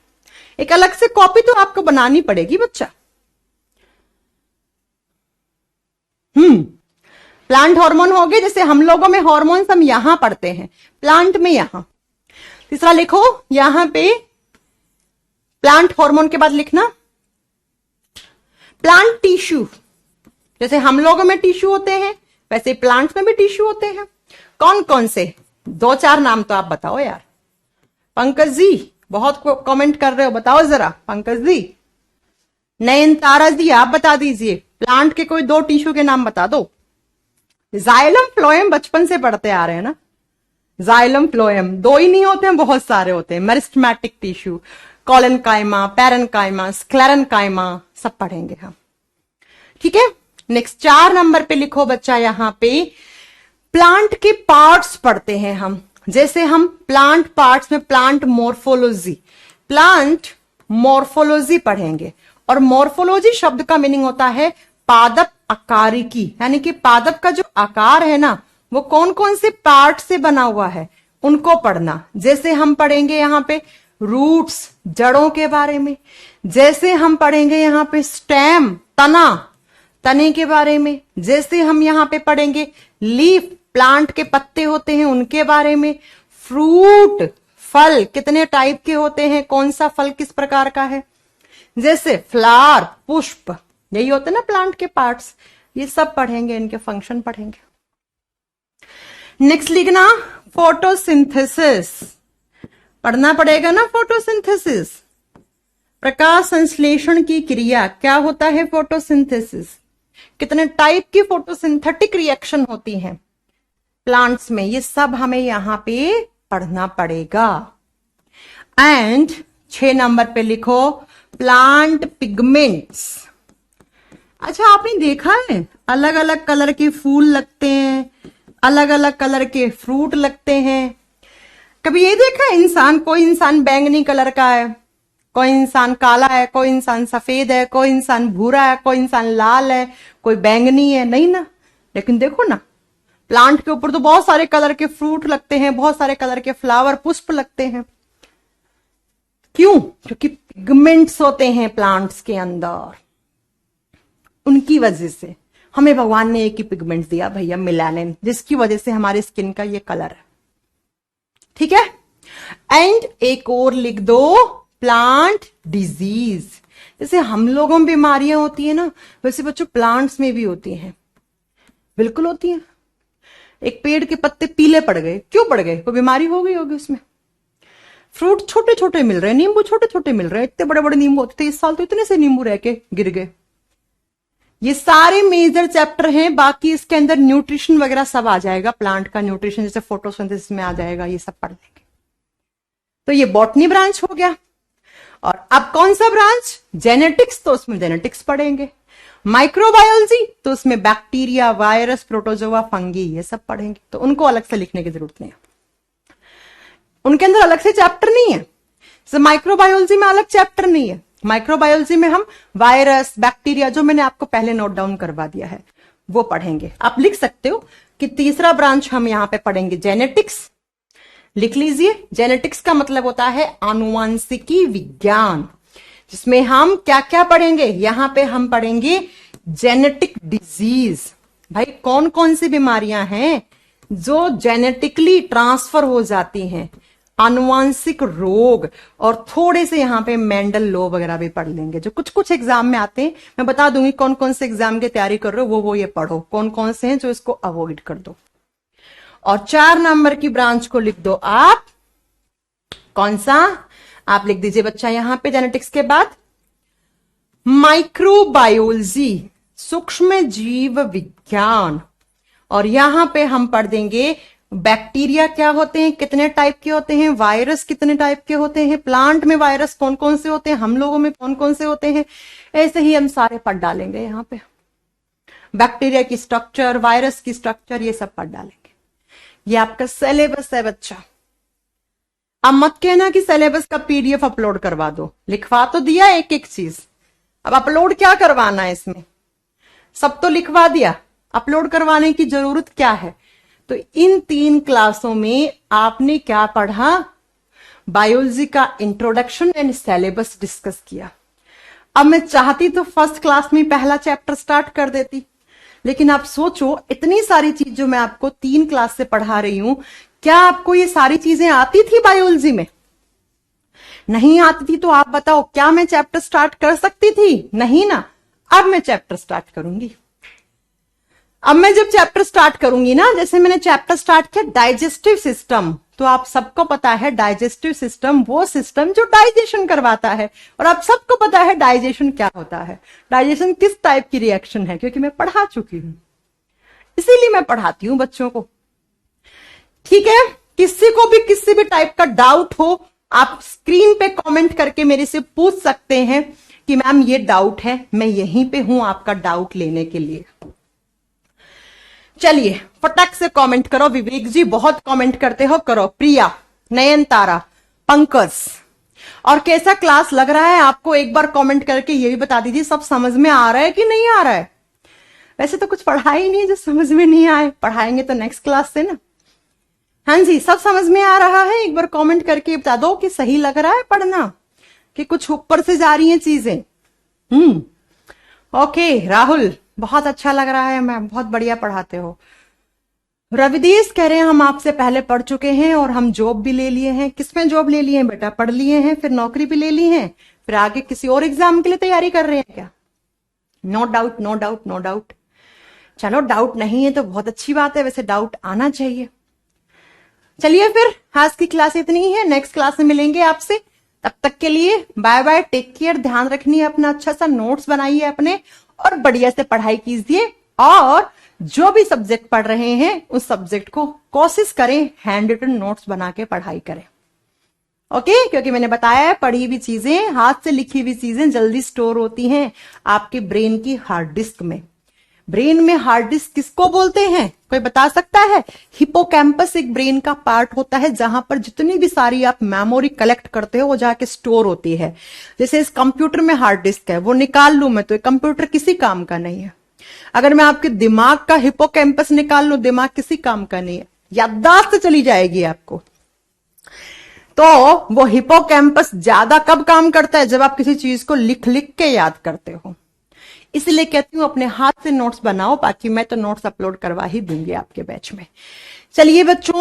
एक अलग से कॉपी तो आपको बनानी पड़ेगी बच्चा। प्लांट हार्मोन हो गए, जैसे हम लोगों में हार्मोन्स हम यहां पढ़ते हैं, प्लांट में यहां। तीसरा लिखो यहां पे प्लांट हार्मोन के बाद लिखना प्लांट टिश्यू। जैसे हम लोगों में टिश्यू होते हैं वैसे प्लांट्स में भी टिश्यू होते हैं। कौन कौन से? 2-4 नाम तो आप बताओ यार। पंकज जी बहुत कमेंट कर रहे हो, बताओ जरा पंकज जी। नयनतारा जी आप बता दीजिए, प्लांट के कोई 2 टिश्यू के नाम बता दो। जाइलम फ्लोएम बचपन से पढ़ते आ रहे हैं ना, जाइलम फ्लोएम 2 ही नहीं होते हैं, बहुत सारे होते हैं। Meristematic tissue, collenchyma, parenchyma, sclerenchyma, सब पढ़ेंगे हम, ठीक है। नेक्स्ट 4 नंबर पे लिखो बच्चा, यहां पे प्लांट के पार्ट्स पढ़ते हैं हम। जैसे हम प्लांट पार्ट्स में प्लांट मोर्फोलॉजी, प्लांट मोर्फोलॉजी पढ़ेंगे। और मोर्फोलॉजी शब्द का मीनिंग होता है पादप आकारिकी, यानी कि पादप का जो आकार है ना वो कौन कौन से पार्ट से बना हुआ है उनको पढ़ना। जैसे हम पढ़ेंगे यहां पे रूट्स, जड़ों के बारे में। जैसे हम पढ़ेंगे यहां पे स्टेम, तना, तने के बारे में। जैसे हम यहां पे पढ़ेंगे लीफ, प्लांट के पत्ते होते हैं उनके बारे में। फ्रूट, फल कितने टाइप के होते हैं, कौन सा फल किस प्रकार का है। जैसे फ्लावर, पुष्प, यही होते हैं ना प्लांट के पार्ट्स, ये सब पढ़ेंगे, इनके फंक्शन पढ़ेंगे। नेक्स्ट लिखना फोटोसिंथेसिस, पढ़ना पड़ेगा ना फोटोसिंथेसिस, प्रकाश संश्लेषण की क्रिया। क्या होता है फोटोसिंथेसिस, कितने टाइप की फोटोसिंथेटिक रिएक्शन होती हैं प्लांट्स में, ये सब हमें यहां पे पढ़ना पड़ेगा। एंड 6 नंबर पे लिखो प्लांट पिगमेंट्स। अच्छा, आपने देखा है अलग अलग कलर के फूल लगते हैं, अलग अलग कलर के फ्रूट लगते हैं। कभी ये देखा है इंसान, कोई इंसान बैंगनी कलर का है, कोई इंसान काला है, कोई इंसान सफेद है, कोई इंसान भूरा है, कोई इंसान लाल है, कोई बैंगनी है, नहीं ना। लेकिन देखो ना प्लांट के ऊपर तो बहुत सारे कलर के फ्रूट लगते हैं, बहुत सारे कलर के फ्लावर, पुष्प लगते हैं। क्यों? क्योंकि पिगमेंट्स होते हैं प्लांट्स के अंदर। उनकी वजह से हमें भगवान ने एक ही पिगमेंट दिया भैया, मेलानिन, जिसकी वजह से हमारे स्किन का ये कलर है। ठीक है। एंड एक और लिख दो, प्लांट डिजीज। जैसे हम लोगों में बीमारियां होती है ना, वैसे बच्चों प्लांट्स में भी होती हैं, बिल्कुल होती हैं। एक पेड़ के पत्ते पीले पड़ गए, क्यों पड़ गए? कोई बीमारी हो गई होगी उसमें। फ्रूट छोटे छोटे मिल रहे हैं, नींबू छोटे छोटे मिल रहे हैं, इतने बड़े बड़े नींबू होते थे, इस साल तो इतने से नींबू रह के गिर गए। ये सारे मेजर चैप्टर हैं, बाकी इसके अंदर न्यूट्रिशन वगैरह सब आ जाएगा, प्लांट का न्यूट्रिशन जैसे फोटोसिंथेसिस में आ जाएगा, ये सब पढ़ लेंगे। तो ये बॉटनी ब्रांच हो गया। और अब कौन सा ब्रांच? जेनेटिक्स, तो उसमें जेनेटिक्स पढ़ेंगे। माइक्रोबायोलॉजी, तो उसमें बैक्टीरिया, वायरस, प्रोटोजोआ, फंगी, ये सब पढ़ेंगे। तो उनको अलग से लिखने की जरूरत नहीं है, उनके अंदर अलग से चैप्टर नहीं है। माइक्रोबायोलॉजी में अलग चैप्टर नहीं है। माइक्रोबायोलॉजी में हम वायरस, बैक्टीरिया, जो मैंने आपको पहले नोट डाउन करवा दिया है, वो पढ़ेंगे। आप लिख सकते हो कि तीसरा ब्रांच हम यहां पे पढ़ेंगे जेनेटिक्स। लिख लीजिए, जेनेटिक्स का मतलब होता है आनुवंशिकी विज्ञान, जिसमें हम क्या क्या पढ़ेंगे? यहां पे हम पढ़ेंगे जेनेटिक डिजीज। भाई कौन कौन सी बीमारियां हैं जो जेनेटिकली ट्रांसफर हो जाती हैं, आनुवंशिक रोग, और थोड़े से यहां पे मेंडल लॉ वगैरह भी पढ़ लेंगे, जो कुछ कुछ एग्जाम में आते हैं। मैं बता दूंगी कौन कौन से एग्जाम की तैयारी कर रहे हो, वो ये पढ़ो, कौन कौन से हैं जो इसको अवॉइड कर दो। और 4 नंबर की ब्रांच को लिख दो आप, कौन सा? आप लिख दीजिए बच्चा यहां पे जेनेटिक्स के बाद माइक्रोबायोलॉजी, सूक्ष्म जीव विज्ञान। और यहां पे हम पढ़ देंगे बैक्टीरिया क्या होते हैं, कितने टाइप के होते हैं, वायरस कितने टाइप के होते हैं, प्लांट में वायरस कौन कौन से होते हैं, हम लोगों में कौन कौन से होते हैं। ऐसे ही हम सारे पढ़ डालेंगे यहां पे, बैक्टीरिया की स्ट्रक्चर, वायरस की स्ट्रक्चर, ये सब पढ़ डालेंगे। ये आपका सिलेबस है बच्चा। अब मत कहना कि सिलेबस का पीडीएफ अपलोड करवा दो, लिखवा तो दिया एक एक चीज, अब अपलोड क्या करवाना है इसमें? सब तो लिखवा दिया, अपलोड करवाने की जरूरत क्या है? तो इन 3 क्लासों में आपने क्या पढ़ा? बायोलॉजी का इंट्रोडक्शन एंड सिलेबस डिस्कस किया। अब मैं चाहती तो फर्स्ट क्लास में पहला चैप्टर स्टार्ट कर देती, लेकिन आप सोचो इतनी सारी चीज जो मैं आपको 3 क्लास से पढ़ा रही हूं, क्या आपको ये सारी चीजें आती थी बायोलॉजी में? नहीं आती थी तो आप बताओ, क्या मैं चैप्टर स्टार्ट कर सकती थी? नहीं ना। अब मैं चैप्टर स्टार्ट करूंगी। अब मैं जब चैप्टर स्टार्ट करूंगी ना, जैसे मैंने चैप्टर स्टार्ट किया डाइजेस्टिव सिस्टम, तो आप सबको पता है डाइजेस्टिव सिस्टम वो सिस्टम जो डाइजेशन करवाता है, और आप सबको पता है डाइजेशन क्या होता है, डाइजेशन किस टाइप की रिएक्शन है, क्योंकि मैं पढ़ा चुकी हूं, इसीलिए मैं पढ़ाती हूं बच्चों को। ठीक है, किसी को भी किसी भी टाइप का डाउट हो, आप स्क्रीन पे कमेंट करके मेरे से पूछ सकते हैं कि मैम ये डाउट है, मैं यहीं पे हूं आपका डाउट लेने के लिए। चलिए फटाक से कमेंट करो। विवेक जी बहुत कमेंट करते हो, करो। प्रिया, नयनतारा, पंकज। और कैसा क्लास लग रहा है आपको, एक बार कमेंट करके ये भी बता दीजिए, सब समझ में आ रहा है कि नहीं आ रहा है? वैसे तो कुछ पढ़ा ही नहीं जो समझ में नहीं आए, पढ़ाएंगे तो नेक्स्ट क्लास से ना। हाँ जी, सब समझ में आ रहा है? एक बार कमेंट करके बता दो कि सही लग रहा है पढ़ना, कि कुछ ऊपर से जा रही हैं चीजें। ओके राहुल, बहुत अच्छा लग रहा है मैम, बहुत बढ़िया पढ़ाते हो। रविदेश कह रहे हैं हम आपसे पहले पढ़ चुके हैं और हम जॉब भी ले लिए हैं। किसमें जॉब ले लिए हैं बेटा? पढ़ लिए हैं, फिर नौकरी भी ले ली है, फिर आगे किसी और एग्जाम के लिए तैयारी कर रहे हैं क्या? No doubt, no doubt, no doubt. चलो डाउट नहीं है तो बहुत अच्छी बात है, वैसे डाउट आना चाहिए। चलिए फिर आज की क्लास इतनी ही है, नेक्स्ट क्लास में मिलेंगे आपसे। तब तक के लिए बाय बाय, टेक केयर, ध्यान रखनी है अपना, अच्छा सा नोट्स बनाइए अपने और बढ़िया से पढ़ाई कीजिए। और जो भी सब्जेक्ट पढ़ रहे हैं उस सब्जेक्ट को कोशिश करें हैंड रिटन नोट्स बना के पढ़ाई करें। ओके, क्योंकि मैंने बताया है पढ़ी हुई चीजें, हाथ से लिखी हुई चीजें जल्दी स्टोर होती हैं आपके ब्रेन की हार्ड डिस्क में। ब्रेन में हार्ड डिस्क किसको बोलते हैं, कोई बता सकता है? हिपोकैम्पस एक ब्रेन का पार्ट होता है जहां पर जितनी भी सारी आप मेमोरी कलेक्ट करते हो वो जाके स्टोर होती है। जैसे इस कंप्यूटर में हार्ड डिस्क है, वो निकाल लूं मैं तो कंप्यूटर किसी काम का नहीं है। अगर मैं आपके दिमाग का हिपोकैम्पस निकाल लूं, दिमाग किसी काम का नहीं है, याददाश्त चली जाएगी आपको। तो वो हिपोकैम्पस ज्यादा कब काम करता है? जब आप किसी चीज को लिख लिख के याद करते हो। इसलिए कहती हूँ अपने हाथ से नोट्स बनाओ, बाकी मैं तो नोट्स अपलोड करवा ही दूंगी आपके बैच में। चलिए बच्चों,